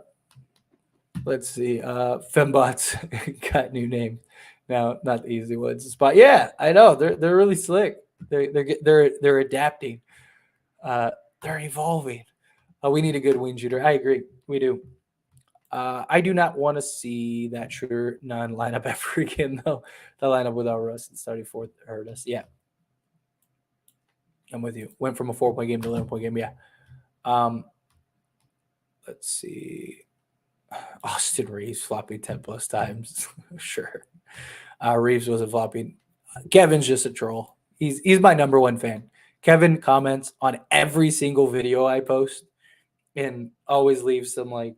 let's see. Fembots got new name. Now, not the easy ones. But yeah, I know they're really slick. They're adapting. Uh, they're evolving. We need a good wing shooter. I agree. We do. I do not want to see that shooter non lineup ever again, though. The lineup without Russ and starting fourth hurt us. Yeah. I'm with you. Went from a 4-point game to 11-point game. Yeah. Let's see. Austin Reeves flopping 10 plus times. Sure. Reeves wasn't flopping. Kevin's just a troll. He's my number one fan. Kevin comments on every single video I post and always leaves some like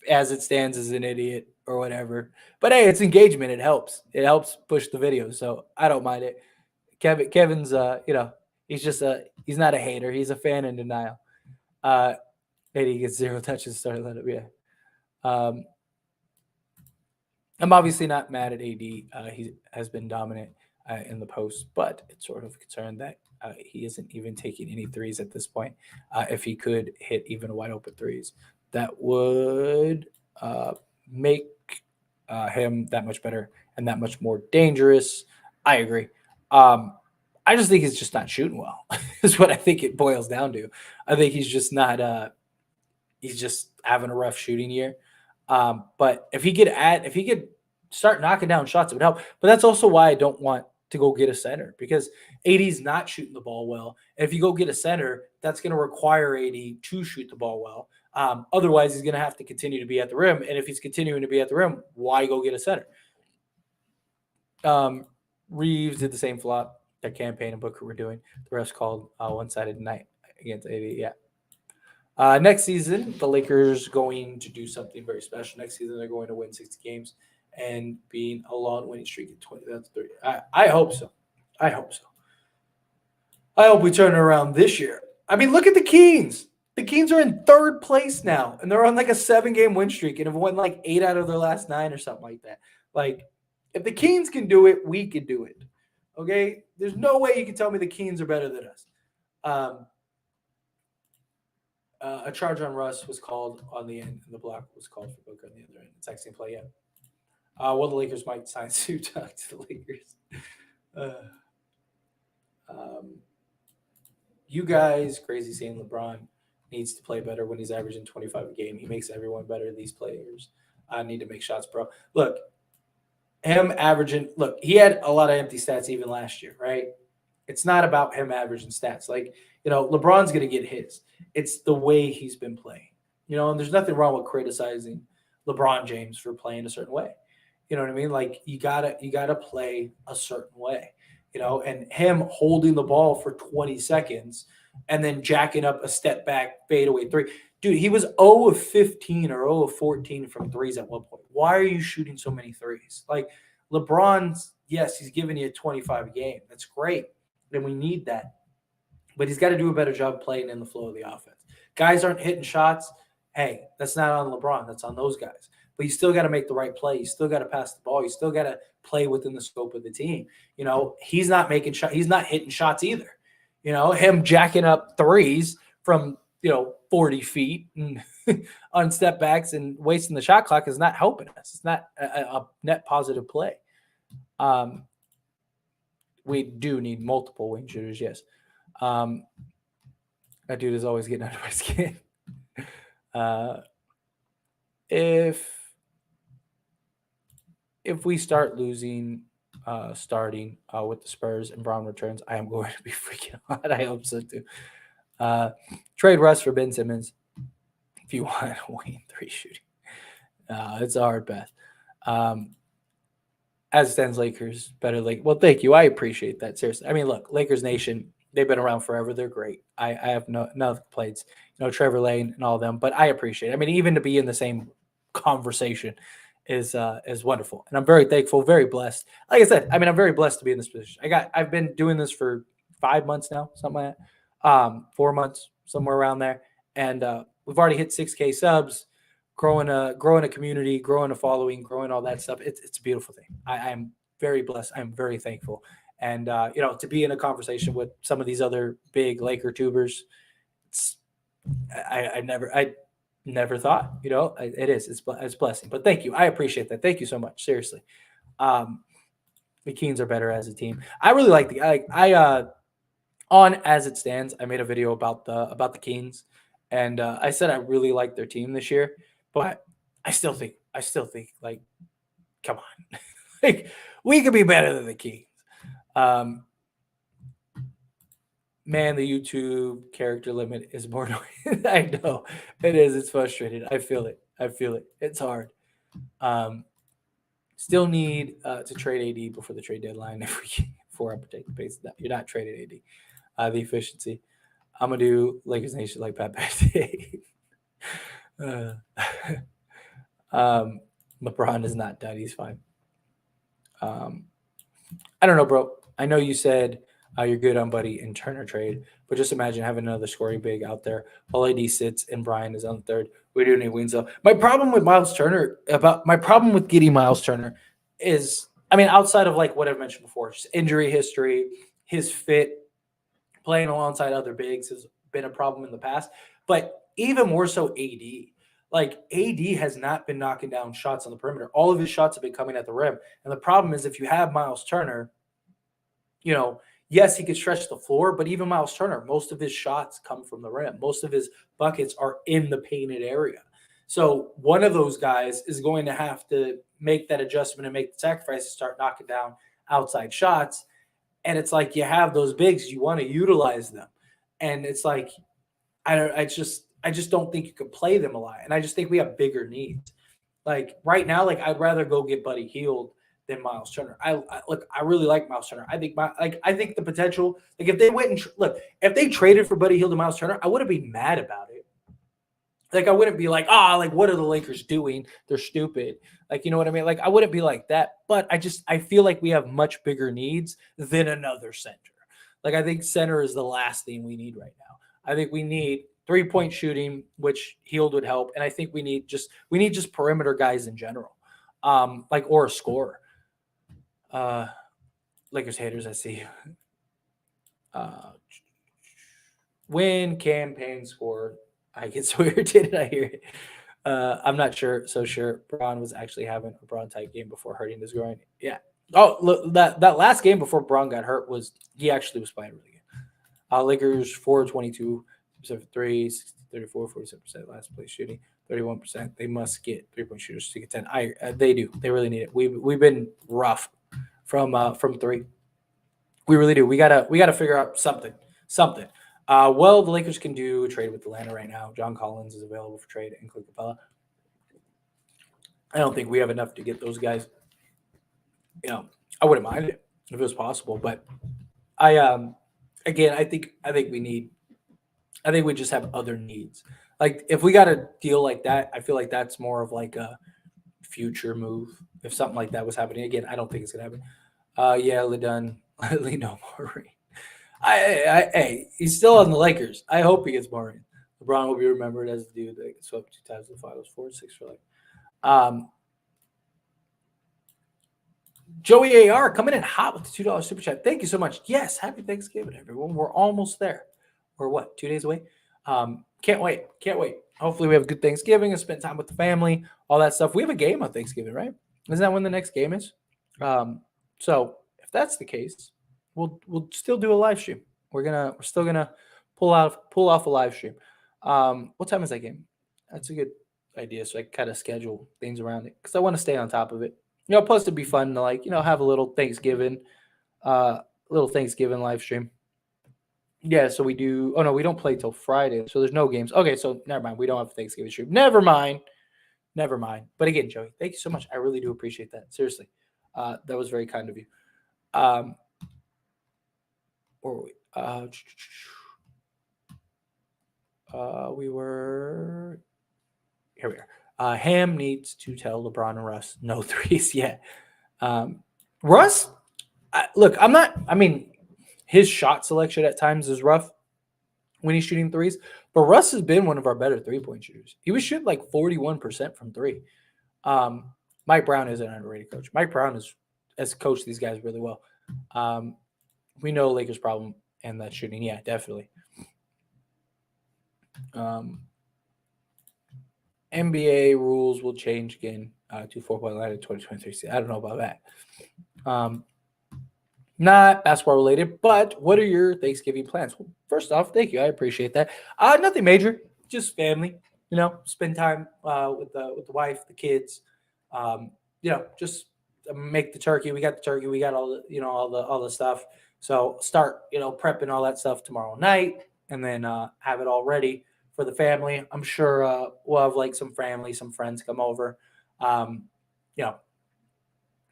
as it stands as an idiot or whatever. But hey, it's engagement. It helps. It helps push the video. So I don't mind it. Kevin's he's not a hater. He's a fan in denial. And he gets 0 touches started let up. Yeah. I'm obviously not mad at AD. He has been dominant in the post, but it's sort of a concern that he isn't even taking any threes at this point. If he could hit even wide open threes, that would make him that much better and that much more dangerous. I agree. I just think he's just not shooting well. Is what I think it boils down to. I think he's just not. He's just having a rough shooting year. But if he could start knocking down shots, it would help. But that's also why I don't want to go get a center because AD's not shooting the ball well. And if you go get a center, that's going to require AD to shoot the ball well. Otherwise, he's going to have to continue to be at the rim. And if he's continuing to be at the rim, why go get a center? Reeves did the same flop. that campaign and Booker were doing. The refs called one-sided night against AD. Yeah. Next season, the Lakers going to do something very special. Next season, they're going to win 60 games and being a long winning streak at 20. That's 30. I hope so. I hope so. I hope we turn it around this year. I mean, look at the Kings. The Kings are in third place now, and they're on like a 7-game win streak and have won like 8 out of their last 9 or something like that. Like, if the Kings can do it, we can do it. Okay? There's no way you can tell me the Kings are better than us. A charge on Russ was called on the end, and the block was called for Booker on the other end. It's actually play, yeah. Well, the Lakers might sign Sue Tuck to the Lakers. You guys, crazy saying LeBron needs to play better when he's averaging 25 a game. He makes everyone better. These players need to make shots, bro. Look, he had a lot of empty stats even last year, right? It's not about him averaging stats. Like, LeBron's going to get his. It's the way he's been playing. And there's nothing wrong with criticizing LeBron James for playing a certain way. You know what I mean? Like, you gotta play a certain way. And him holding the ball for 20 seconds and then jacking up a step back fadeaway three. Dude, he was 0 of 15 or 0 of 14 from threes at one point. Why are you shooting so many threes? Like, LeBron's, yes, he's giving you 25 a game. That's great. And we need that. But he's got to do a better job playing in the flow of the offense. Guys aren't hitting shots. Hey, that's not on LeBron. That's on those guys. But you still got to make the right play. You still got to pass the ball. You still got to play within the scope of the team. He's not making shots. He's not hitting shots either. Him jacking up threes from 40 feet and on step backs and wasting the shot clock is not helping us. It's not a net positive play. We do need multiple wing shooters, yes. That dude is always getting under my skin. If we start losing starting with the Spurs and Brown returns, I am going to be freaking out. I hope so too. Trade Russ for Ben Simmons if you want to win 3 shooting. It's a hard path. As it stands, Lakers better. Well, thank you. I appreciate that. Seriously. I mean, look, Lakers Nation, they've been around forever. They're great. I have no complaints. Trevor Lane and all of them, but I appreciate it. I mean, even to be in the same conversation is wonderful. And I'm very thankful, very blessed. Like I said, I mean, I'm very blessed to be in this position. I've been doing this for 5 months now, something like that. 4 months, somewhere around there. And we've already hit 6K subs, growing a community, growing a following, growing all that stuff. It's a beautiful thing. I'm very blessed. I'm very thankful. And, to be in a conversation with some of these other big Laker tubers, I never thought, it is. It's a blessing. But thank you. I appreciate that. Thank you so much. Seriously. The Kings are better as a team. I really like on As It Stands, I made a video about the Kings, and I said I really like their team this year, but I still think like, come on, like, we could be better than the Kings. Man, the YouTube character limit is more annoying. I know it is. It's frustrating. I feel it. It's hard. Still need to trade AD before the trade deadline before I protect the base. You're not trading AD. The efficiency. I'm gonna do Lakers Nation like Pat Patty. LeBron is not done. He's fine. I don't know, bro. I know you said you're good on Buddy and Turner trade, but just imagine having another scoring big out there. All AD sits and Brian is on the third. We do need wins though. My problem with getting Miles Turner is, I mean, outside of like what I've mentioned before, just injury history, his fit, playing alongside other bigs has been a problem in the past. But even more so, AD. Like, AD has not been knocking down shots on the perimeter. All of his shots have been coming at the rim. And the problem is, if you have Miles Turner, yes, he could stretch the floor, but even Miles Turner, most of his shots come from the rim. Most of his buckets are in the painted area. So one of those guys is going to have to make that adjustment and make the sacrifice to start knocking down outside shots. And it's like, you have those bigs, you want to utilize them. And it's like, I just don't think you could play them a lot. And I just think we have bigger needs. Like right now, like I'd rather go get Buddy Hield than Miles Turner. Look, I really like Miles Turner. I think the potential, like if they went and if they traded for Buddy Hield and Miles Turner, I wouldn't be mad about it. Like I wouldn't be like, like what are the Lakers doing? They're stupid. Like, you know what I mean? Like I wouldn't be like that. But I feel like we have much bigger needs than another center. Like I think center is the last thing we need right now. I think we need 3-point shooting, which Hield would help, and I think we need just perimeter guys in general, like or a scorer. Lakers haters, I see. When campaign score, I get so irritated. I hear it. I'm not sure. So sure, Braun was actually having a Braun type game before hurting his groin. Yeah. Oh, look, that last game before Braun got hurt he actually was playing really good. Lakers 422% for threes, 34, 47% last place shooting, 31%. They must get 3-point shooters to get 10. They do. They really need it. We've been rough from three. We really do. We gotta figure out something. Well, the Lakers can do a trade with Atlanta right now. John Collins is available for trade, and Clint Capella. I don't think we have enough to get those guys. I wouldn't mind it if it was possible, but I think we just have other needs. Like if we got a deal like that, I feel like that's more of like a future move. If something like that was happening again, I don't think it's gonna happen. Yeah, LeDun, no more. Hey, he's still on the Lakers. I hope he gets more. LeBron will be remembered as the dude that swept 2 times in the finals, 4-6 for life. Joey AR coming in hot with the $2 super chat. Thank you so much. Yes, happy Thanksgiving, everyone. We're almost there. We're what, 2 days away? Can't wait. Hopefully we have a good Thanksgiving and spend time with the family, all that stuff. We have a game on Thanksgiving, right? Isn't that when the next game is? So if that's the case, we'll still do a live stream. We're still gonna pull off a live stream. What time is that game? That's a good idea. So I can kind of schedule things around it because I want to stay on top of it. Plus it'd be fun to have a little Thanksgiving live stream. Yeah, so we do. Oh no, we don't play till Friday, so there's no games. Okay, so never mind. We don't have a Thanksgiving stream. Never mind. But again, Joey, thank you so much. I really do appreciate that. Seriously, that was very kind of you. Where were we? We were. Here we are. Ham needs to tell LeBron and Russ no threes yet. Russ, look, I'm not. I mean, his shot selection at times is rough when he's shooting threes, but Russ has been one of our better 3-point shooters. He was shooting like 41% from three. Mike Brown is an underrated coach. Mike Brown has coached these guys really well. We know Lakers' problem and that shooting. Yeah, definitely. NBA rules will change again to 4-point line in 2023. I don't know about that. Not basketball related, but what are your Thanksgiving plans? Well, first off, thank you. I appreciate that. Nothing major, just family. Spend time with the wife, the kids. Just make the turkey. We got the turkey. We got all the stuff. So start prepping all that stuff tomorrow night, and then have it all ready for the family. I'm sure we'll have like some family, some friends come over.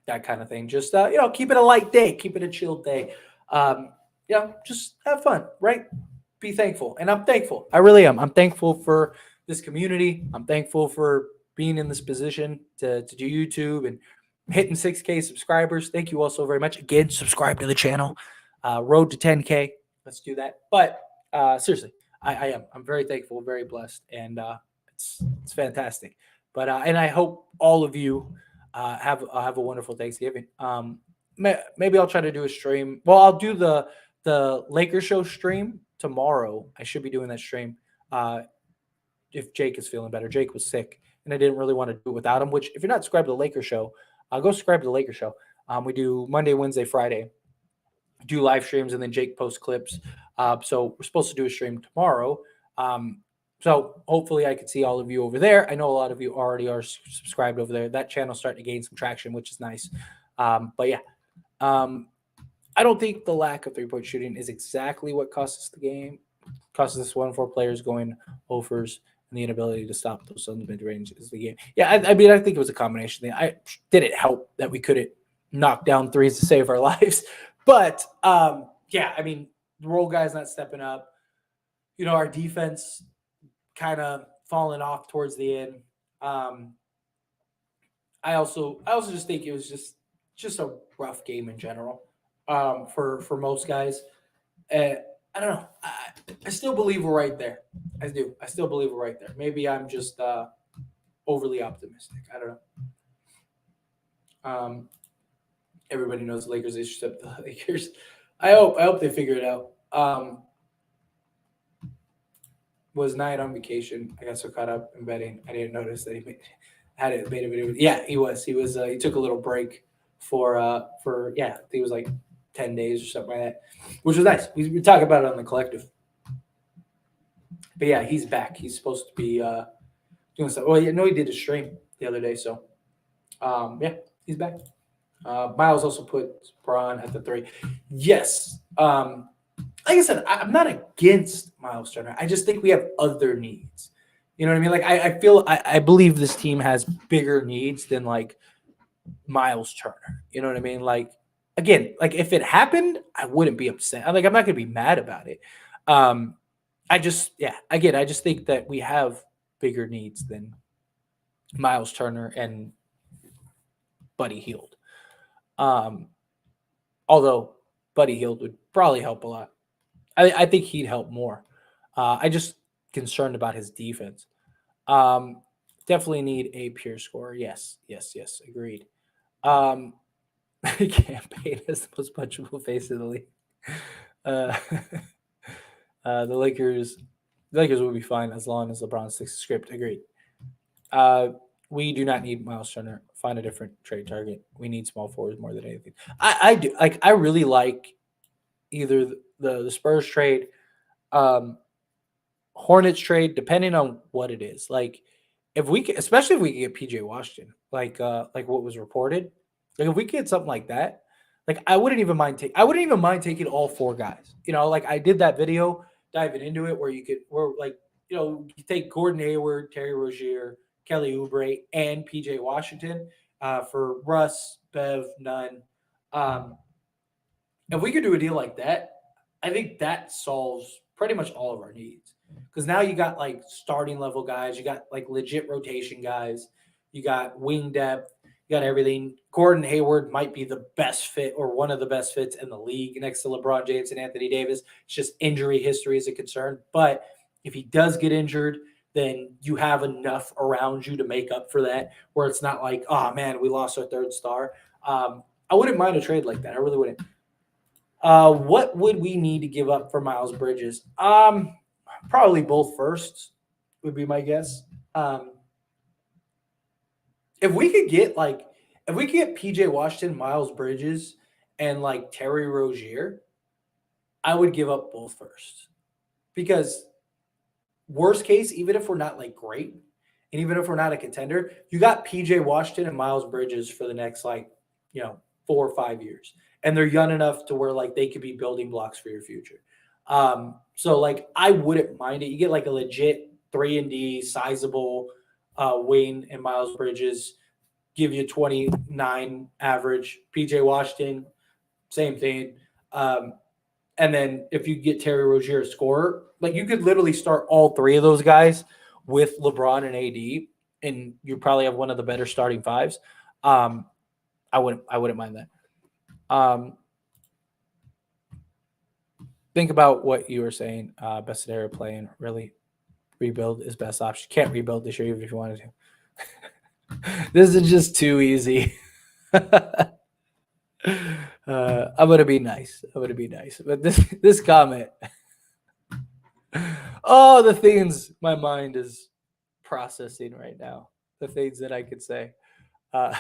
That kind of thing. Just keep it a light day, keep it a chill day. Just have fun, right? Be thankful, and I'm thankful. I really am. I'm thankful for this community. I'm thankful for being in this position to do YouTube and hitting 6K subscribers. Thank you all so very much. Again, subscribe to the channel. Road to 10K. Let's do that. But seriously, I am. I'm very thankful, very blessed, and it's fantastic. But and I hope all of you have a wonderful Thanksgiving. Maybe I'll try to do a stream. Well, I'll do the Lakers show stream tomorrow. I should be doing that stream if Jake is feeling better. Jake was sick, and I didn't really want to do it without him. Which, if you're not subscribed to the Lakers show, go subscribe to the Lakers show. We do Monday, Wednesday, Friday. Do live streams, and then Jake posts clips. So we're supposed to do a stream tomorrow. So hopefully I can see all of you over there. I know a lot of you already are subscribed over there. That channel's starting to gain some traction, which is nice. But yeah, I don't think the lack of 3-point shooting is exactly what cost us the game. Cost us 1-4 players going overs, and the inability to stop those on the mid range is the game. Yeah, I mean, I think it was a combination thing. Did it help that we couldn't knock down threes to save our lives. But yeah, I mean, the role guys not stepping up. Our defense kind of falling off towards the end. Um, I also just think it was just a rough game in general for most guys. Uh, I don't know. I still believe we're right there. I do. I still believe we're right there. Maybe I'm just overly optimistic. I don't know. Everybody knows the Lakers except the Lakers. I hope they figure it out. Was Knight on vacation? I got so caught up in betting, I didn't notice that he made a video. Yeah, he was. He was. He took a little break for yeah. I think it was like 10 days or something like that, which was nice. We talk about it on the collective. But yeah, he's back. He's supposed to be doing stuff. Well, yeah, no, he did a stream the other day. So yeah, he's back. Miles also put Braun at the 3. Yes. Like I said, I'm not against Miles Turner. I just think we have other needs. You know what I mean? Like I believe this team has bigger needs than like Miles Turner. You know what I mean? Like again, like if it happened, I wouldn't be upset. I'm not gonna be mad about it. I just I just think that we have bigger needs than Miles Turner and Buddy Hield. Um, although Buddy Hield would probably help a lot. I think he'd help more. I just concerned about his defense. Um, Definitely need a pure scorer. Yes, yes, yes. Agreed. Um, campaign is the most punchable face in the league. Uh, the Lakers will be fine as long as LeBron sticks to script. Agreed. Uh, we do not need Miles Turner. Find a different trade target. We need small forwards more than anything. I do like. I really like either the Spurs trade, um, Hornets trade, depending on what it is. Like if we can, especially if we can get PJ Washington, like what was reported, like if we get something like that, like I wouldn't even mind taking all 4 guys. Like I did that video diving into it where like you take Gordon Hayward, Terry Rozier, Kelly Oubre, and PJ Washington for Russ, Bev, Nunn. Um, if we could do a deal like that, I think that solves pretty much all of our needs. Because now you got like starting level guys, you got like legit rotation guys, you got wing depth, you got everything. Gordon Hayward might be the best fit or one of the best fits in the league next to LeBron James and Anthony Davis. It's just injury history is a concern. But if he does get injured, then you have enough around you to make up for that, where it's not like, oh man, we lost our third star. I wouldn't mind a trade like that. I really wouldn't. What would we need to give up for Miles Bridges? Probably both firsts would be my guess. If we could get PJ Washington, Miles Bridges, and like Terry Rozier, I would give up both firsts. Because worst case, even if we're not like great, and even if we're not a contender, you got PJ Washington and Miles Bridges for the next 4 or 5 years. And they're young enough to where like they could be building blocks for your future. So like I wouldn't mind it. You get like a legit 3-and-D sizable wing and Miles Bridges, give you 29 average. PJ Washington, same thing. And then if you get Terry Rozier a scorer, like you could literally start all 3 of those guys with LeBron and AD, and you probably have one of the better starting 5s. I wouldn't mind that. Think about what you were saying. Best scenario playing, really rebuild is best option. Can't rebuild this year even if you wanted to. This is just too easy. I'm gonna be nice. But this comment. Oh, the things my mind is processing right now. The things that I could say. No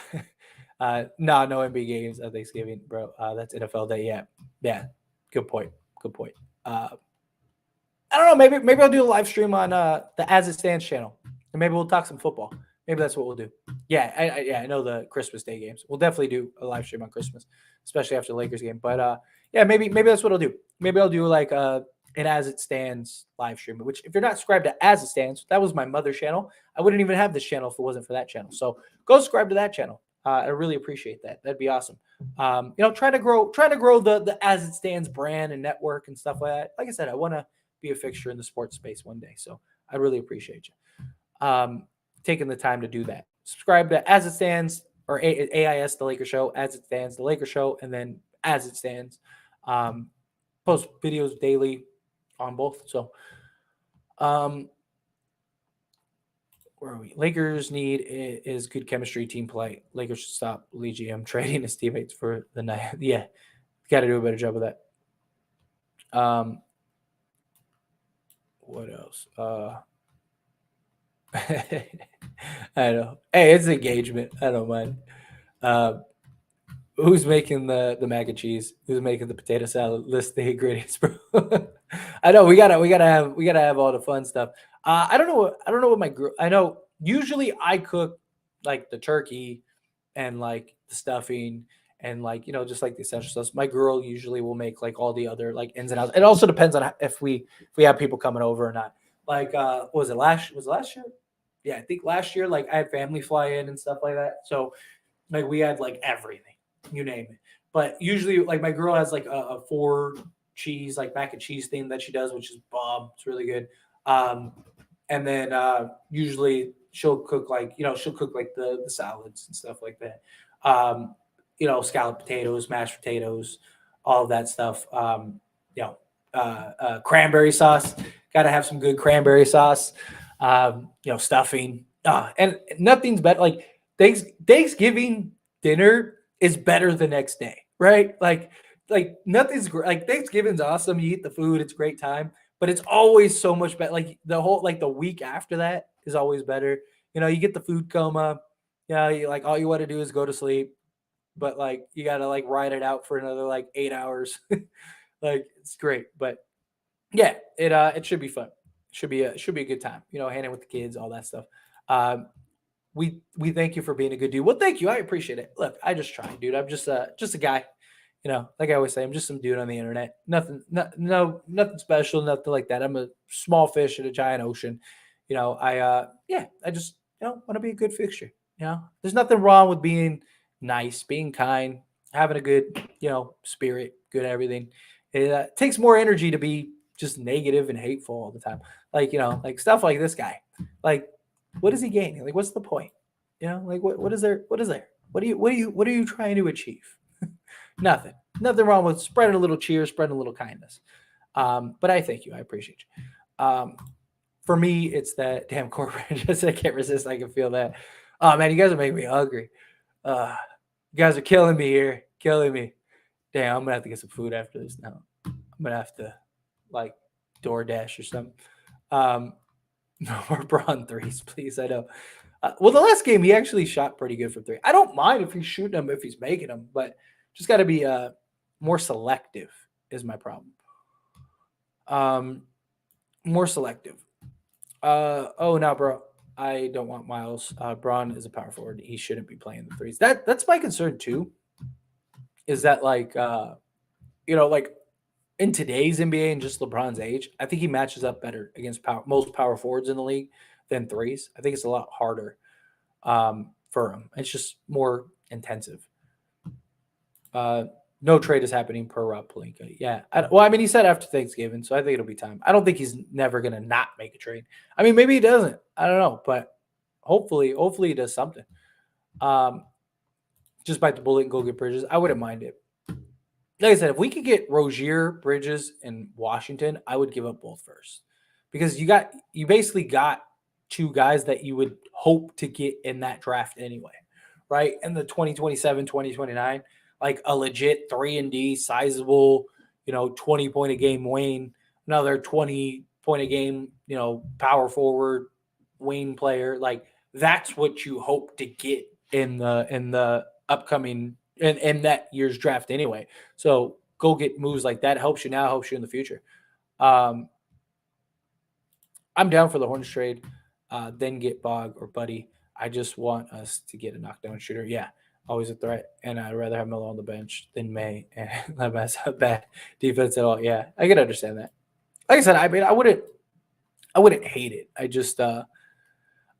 no NBA games on Thanksgiving, bro. That's NFL Day. Yeah. Good point. I don't know. Maybe I'll do a live stream on the As It Stands channel, and maybe we'll talk some football. Maybe that's what we'll do. Yeah, I know the Christmas Day games. We'll definitely do a live stream on Christmas, especially after the Lakers game. But yeah, maybe that's what I'll do. Maybe I'll do like an As It Stands live stream. Which, if you're not subscribed to As It Stands, that was my mother's channel. I wouldn't even have this channel if it wasn't for that channel. So go subscribe to that channel. I really appreciate that. That'd be awesome. Try to grow the As It Stands brand and network and stuff like that. Like I said, I want to be a fixture in the sports space one day. So I really appreciate you taking the time to do that. Subscribe to As It Stands or AIS, the Lakers Show, As It Stands, the Lakers Show, and then As It Stands. Post videos daily on both. So, where are we? Lakers need is good chemistry, team play. Lakers should stop Lee GM trading his teammates for the night. Yeah, got to do a better job of that. What else? I know. Hey, it's engagement. I don't mind. Who's making the mac and cheese? Who's making the potato salad? List the ingredients, bro. I know we gotta have all the fun stuff. I don't know what my girl. I know usually I cook like the turkey and like the stuffing and like just like the essential stuff. My girl usually will make like all the other like ins and outs. It also depends on if we have people coming over or not. Like was it last year? Yeah, I think last year like I had family fly in and stuff like that. So like we had like everything, you name it. But usually like my girl has like a 4 cheese like mac and cheese thing that she does, which is bomb. It's really good. And then usually she'll cook like the salads and stuff like that. Scalloped potatoes, mashed potatoes, all of that stuff. Cranberry sauce. Got to have some good cranberry sauce. Stuffing. And nothing's better. Like Thanksgiving dinner is better the next day, right? Like nothing's great. Like Thanksgiving's awesome. You eat the food, it's a great time, but it's always so much better. Like the week after that is always better. You get the food coma. You like all you want to do is go to sleep, but like you got to like ride it out for another like 8 hours. Like it's great, but yeah, it should be fun. Should be a good time. Hanging with the kids, all that stuff. We thank you for being a good dude. Well, thank you. I appreciate it. Look, I just try, dude. I'm just a guy. Like I always say, I'm just some dude on the internet. Nothing special, nothing like that. I'm a small fish in a giant ocean. I just want to be a good fixture. There's nothing wrong with being nice, being kind, having a good spirit, good everything. It takes more energy to be just negative and hateful all the time. Like like stuff like this guy. Like, what is he gaining? Like, what's the point? Like what is there? What is there? What are you trying to achieve? Nothing. Nothing wrong with spreading a little cheer, spreading a little kindness. But I thank you. I appreciate you. For me, it's that damn corporate. Just I can't resist. I can feel that. Oh man, you guys are making me hungry. You guys are killing me here. Killing me. Damn, I'm gonna have to get some food after this now. I'm gonna have to like DoorDash or something. No more Braun threes, please. I know. Well, the last game he actually shot pretty good from 3. I don't mind if he's shooting them, if he's making them, but just got to be more selective. Is my problem. More selective. No, bro. I don't want Miles. Braun is a power forward. He shouldn't be playing the threes. That's my concern too. Is that like like in today's NBA and just LeBron's age, I think he matches up better against most power forwards in the league than threes. I think it's a lot harder for him. It's just more intensive. No trade is happening per Rob Pelinka. Yeah. He said after Thanksgiving, so I think it'll be time. I don't think he's never going to not make a trade. I mean, maybe he doesn't. I don't know, but hopefully he does something. Just bite the bullet and go get Bridges. I wouldn't mind it. Like I said, if we could get Rozier, Bridges, and Washington, I would give up both first. Because you basically got 2 guys that you would hope to get in that draft anyway, right? In the 2027, 2029, like a legit 3-and-D, sizable, 20-point a game Wayne, another 20-point a game, power forward Wayne player. Like that's what you hope to get in the upcoming in that year's draft anyway. So go get moves like that. Helps you now, helps you in the future. I'm down for the Hornets trade. Then get Bog or Buddy. I just want us to get a knockdown shooter. Yeah, always a threat. And I'd rather have Melo on the bench than May and not mess up bad defense at all. Yeah, I can understand that. Like I said, I wouldn't hate it. I just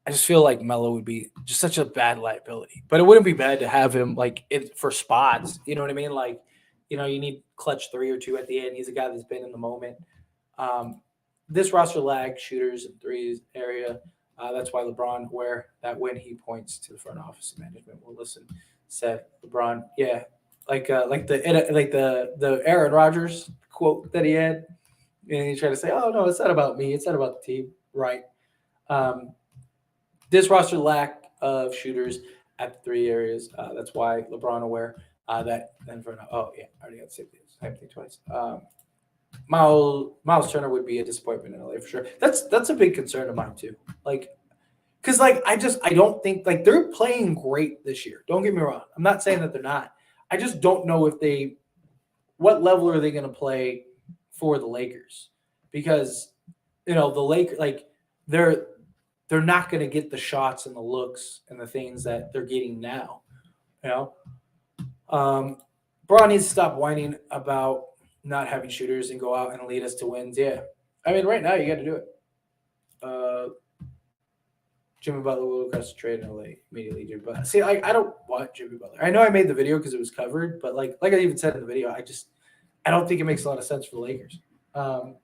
I just feel like Melo would be just such a bad liability. But it wouldn't be bad to have him like for spots. You know what I mean? Like, you need clutch three or two at the end. He's a guy that's been in the moment. Um, this roster lacks shooters and threes area. That's why LeBron, where that when he points to the front office management, will listen. Said LeBron, yeah, like the Aaron Rodgers quote that he had, and he tried to say, "Oh no, it's not about me. It's not about the team." Right. Um, this roster lack of shooters at the three areas. That's why LeBron aware that. Then for oh yeah, I already got to say the same thing twice. Miles Turner would be a disappointment in LA for sure. That's a big concern of mine too. Like, because like I don't think like they're playing great this year. Don't get me wrong. I'm not saying that they're not. I just don't know if they what level are they going to play for the Lakers because the Lakers like they're they're not going to get the shots and the looks and the things that they're getting now. You know, um, Braun needs to stop whining about not having shooters and go out and lead us to wins. Yeah, I mean, right now you got to do it. Uh, Jimmy Butler will request a trade in LA immediately. Jimmy Butler. See, I don't want Jimmy Butler. I know I made the video because it was covered, but like I even said in the video, I don't think it makes a lot of sense for the Lakers. Um,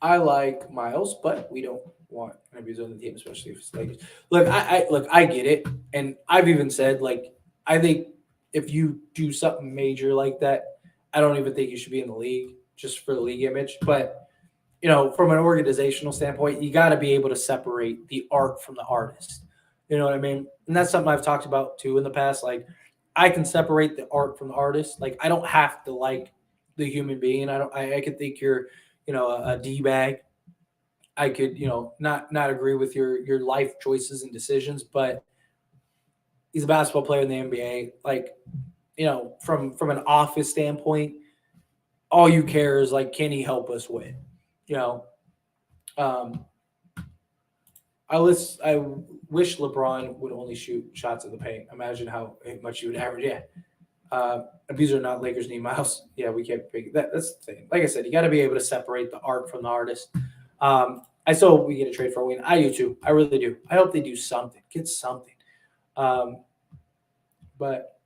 I like Miles, but we don't want Embiid on the team, especially if it's Lakers. Look, I get it, and I've even said like I think if you do something major like that, I don't even think you should be in the league just for the league image. But from an organizational standpoint, you got to be able to separate the art from the artist. You know what I mean? And that's something I've talked about too in the past. Like, I can separate the art from the artist. Like, I don't have to like the human being. I don't. I could think you're, a d bag. I could, not agree with your life choices and decisions, but he's a basketball player in the NBA. Like, from an office standpoint, all you care is like, can he help us win? You know, um, I wish LeBron would only shoot shots in the paint. Imagine how much he would average. Yeah. These are not Lakers need Miles. Yeah, we can't pick that. That's the thing. Like I said, you got to be able to separate the art from the artist. I still hope we get a trade for a win. I do too. I really do. I hope they do something. Get something. Um, but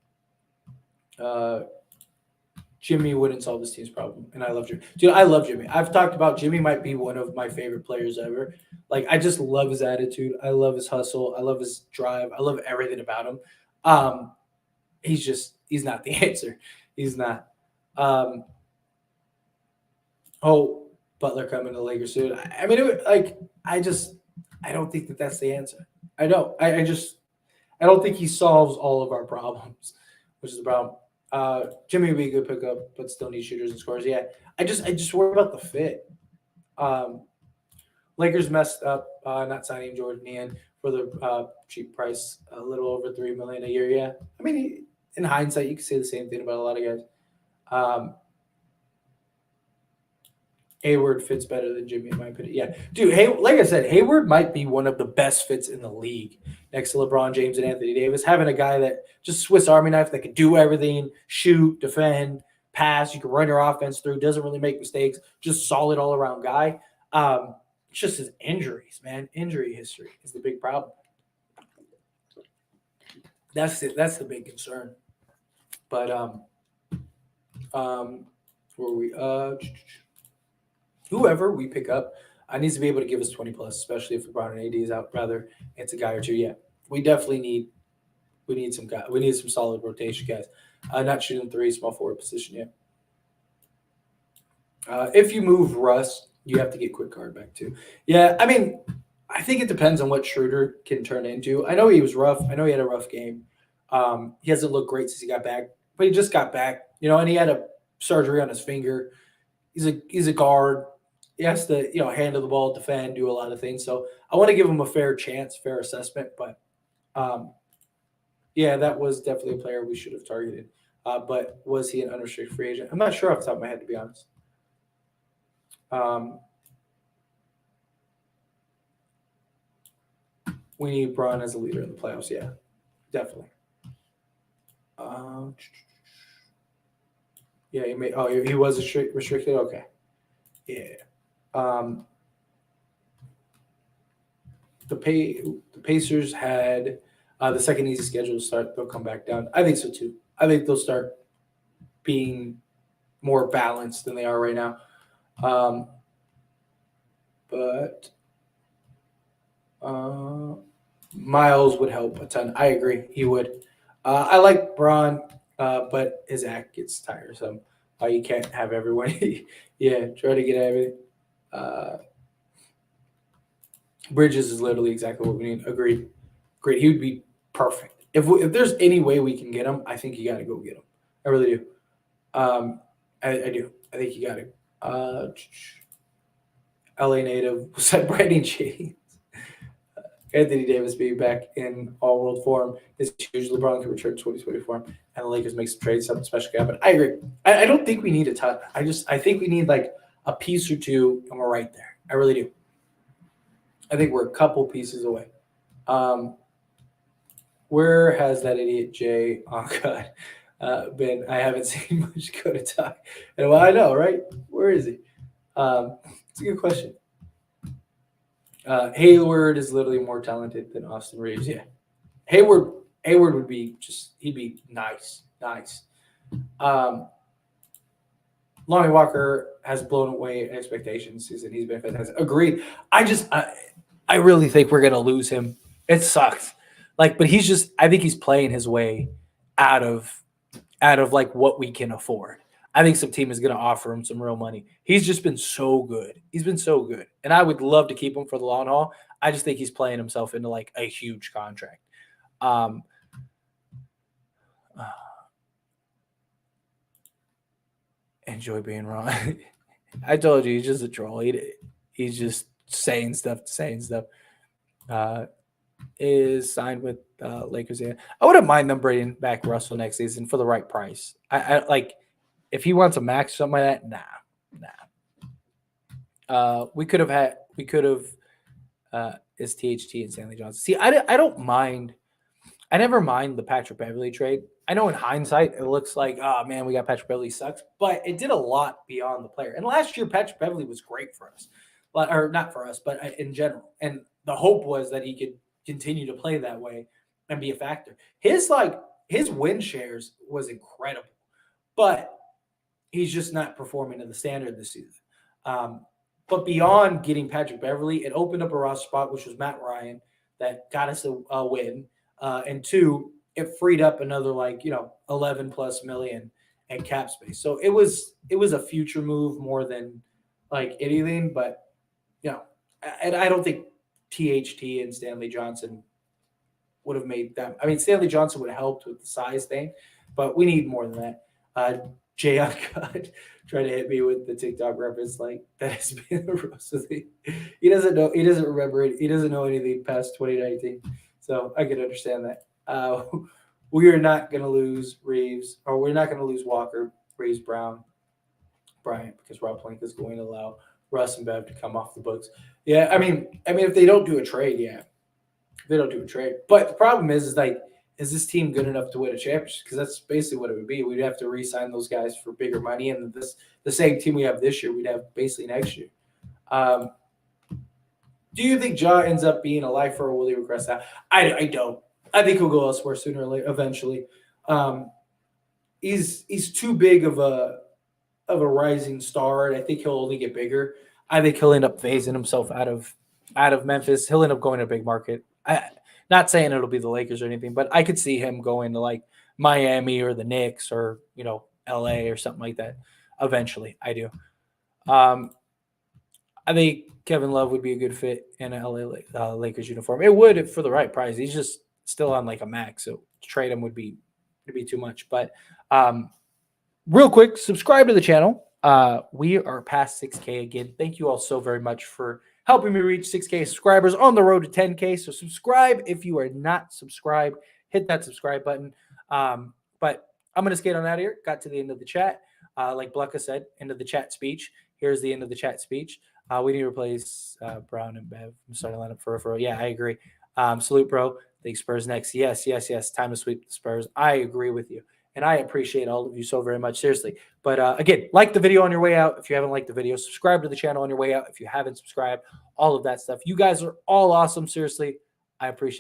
Jimmy wouldn't solve this team's problem, and I love Jimmy. Dude, I love Jimmy. I've talked about Jimmy might be one of my favorite players ever. Like, I just love his attitude. I love his hustle. I love his drive. I love everything about him. Um, he's not the answer. He's not. Um, oh, Butler coming to the Lakers soon. I mean, I don't think that that's the answer. I don't. I don't think he solves all of our problems, which is the problem. Jimmy would be a good pickup, but still need shooters and scores. Yeah, I just worry about the fit. Um, Lakers messed up not signing Jordan Ian for the cheap price, a little over $3 million a year. Yeah, I mean, in hindsight, you can say the same thing about a lot of guys. Um, Hayward fits better than Jimmy, in my opinion. Yeah, dude. Hey, like I said, Hayward might be one of the best fits in the league next to LeBron James and Anthony Davis. Having a guy that just Swiss Army knife that can do everything, shoot, defend, pass. You can run your offense through. Doesn't really make mistakes. Just solid all around guy. It's just his injuries, man. Injury history is the big problem. That's it. That's the big concern. But where we whoever we pick up, needs to be able to give us 20 plus, especially if LeBron and AD is out. Rather, it's a guy or two. Yeah, we definitely need some guy. We need some solid rotation guys. Not shooting three, small forward position yet. If you move Russ, you have to get quick card back too. Yeah, I mean, I think it depends on what Schroeder can turn into. I know he was rough. I know he had a rough game. He hasn't looked great since he got back, but he just got back, and he had a surgery on his finger. He's a guard. He has to, handle the ball, defend, do a lot of things. So I want to give him a fair chance, fair assessment. But yeah, that was definitely a player we should have targeted. But was he an unrestricted free agent? I'm not sure off the top of my head, to be honest. We need Braun as a leader in the playoffs. Yeah, definitely. Yeah, he made. Oh, he was restricted. Okay. Yeah. Um, the Pacers had the second easy schedule to start. They'll come back down. I think so too. I think they'll start being more balanced than they are right now. Um, but Miles would help a ton. I agree. He would. I like Braun, but his act gets tiresome. You can't have everyone. Yeah, try to get everything. Uh, Bridges is literally exactly what we need. Agreed. Great. He would be perfect. If there's any way we can get him, I think you got to go get him. I really do. I do. I think you got to. LA native said Brandon James. Anthony Davis being back in all world form is huge. LeBron can return 2020 form, and the Lakers make some trades, something special can happen. I agree. I don't think we need a ton. I think we need like a piece or two, and we're right there. I really do. I think we're a couple pieces away. Where has that idiot Jay? Oh God, been? I haven't seen much go to talk. And well, I know, right? Where is he? It's a good question. Hayward is literally more talented than Austin Reeves. Yeah, Hayward would be he'd be nice. Um, Lonnie Walker has blown away expectations season. He's been fantastic. Agreed. I really think we're gonna lose him. It sucks. But I think he's playing his way out of like what we can afford. I think some team is going to offer him some real money. He's just been so good. He's been so good. And I would love to keep him for the long haul. I just think he's playing himself into like a huge contract. Enjoy being wrong. I told you, he's just a troll. He's just saying stuff. Is signed with Lakers. I wouldn't mind them bringing back Russell next season for the right price. I like if he wants a max or something like that. Nah. We could have is THT and Stanley Johnson. See, I don't mind. I never mind the Patrick Beverley trade. I know in hindsight it looks like, oh man, we got Patrick Beverley sucks, but it did a lot beyond the player. And last year Patrick Beverley was great for us, or not for us, but in general. And the hope was that he could continue to play that way and be a factor. His win shares was incredible, but he's just not performing to the standard this season. But beyond getting Patrick Beverley, it opened up a roster spot, which was Matt Ryan, that got us a win. And two, it freed up another 11 plus million in cap space. So it was a future move more than like anything. But and I don't think THT and Stanley Johnson would have made that. I mean, Stanley Johnson would have helped with the size thing, but we need more than that. Jay Uncut trying to hit me with the TikTok reference like that has been a roast of the. He doesn't know. He doesn't remember it. He doesn't know anything past 2019. So I can understand that. We are not going to lose Reeves, or we're not going to lose Walker, Reeves, Bryant, because Rob Pelinka is going to allow Russ and Bev to come off the books. Yeah, I mean, if they don't do a trade, they don't do a trade. But the problem is is this team good enough to win a championship? Because that's basically what it would be. We'd have to re-sign those guys for bigger money, and the same team we have this year, we'd have basically next year. Do you think Ja ends up being a lifer, or will he regress out? I don't. I think he'll go elsewhere sooner or later, eventually. He's too big of a rising star, and I think he'll only get bigger. I think he'll end up phasing himself out of Memphis. He'll end up going to a big market. Not saying it'll be the Lakers or anything, but I could see him going to like Miami or the Knicks or LA or something like that. Eventually, I do. I think Kevin Love would be a good fit in a LA Lakers uniform. It would for the right price. He's just still on like a max, so to trade him would be too much. But real quick, subscribe to the channel. We are past 6K again. Thank you all so very much for helping me reach 6K subscribers on the road to 10K. So subscribe if you are not subscribed. Hit that subscribe button. But I'm going to skate on out of here. Got to the end of the chat. Like Blucka said, end of the chat speech. Here's the end of the chat speech. We need to replace Brown and Bev. I'm starting to line up for Yeah, I agree. Salute, bro. The Spurs next. Yes. Time to sweep the Spurs. I agree with you. And I appreciate all of you so very much, seriously. But again, like the video on your way out. If you haven't liked the video, subscribe to the channel on your way out. If you haven't subscribed, all of that stuff. You guys are all awesome. Seriously, I appreciate it.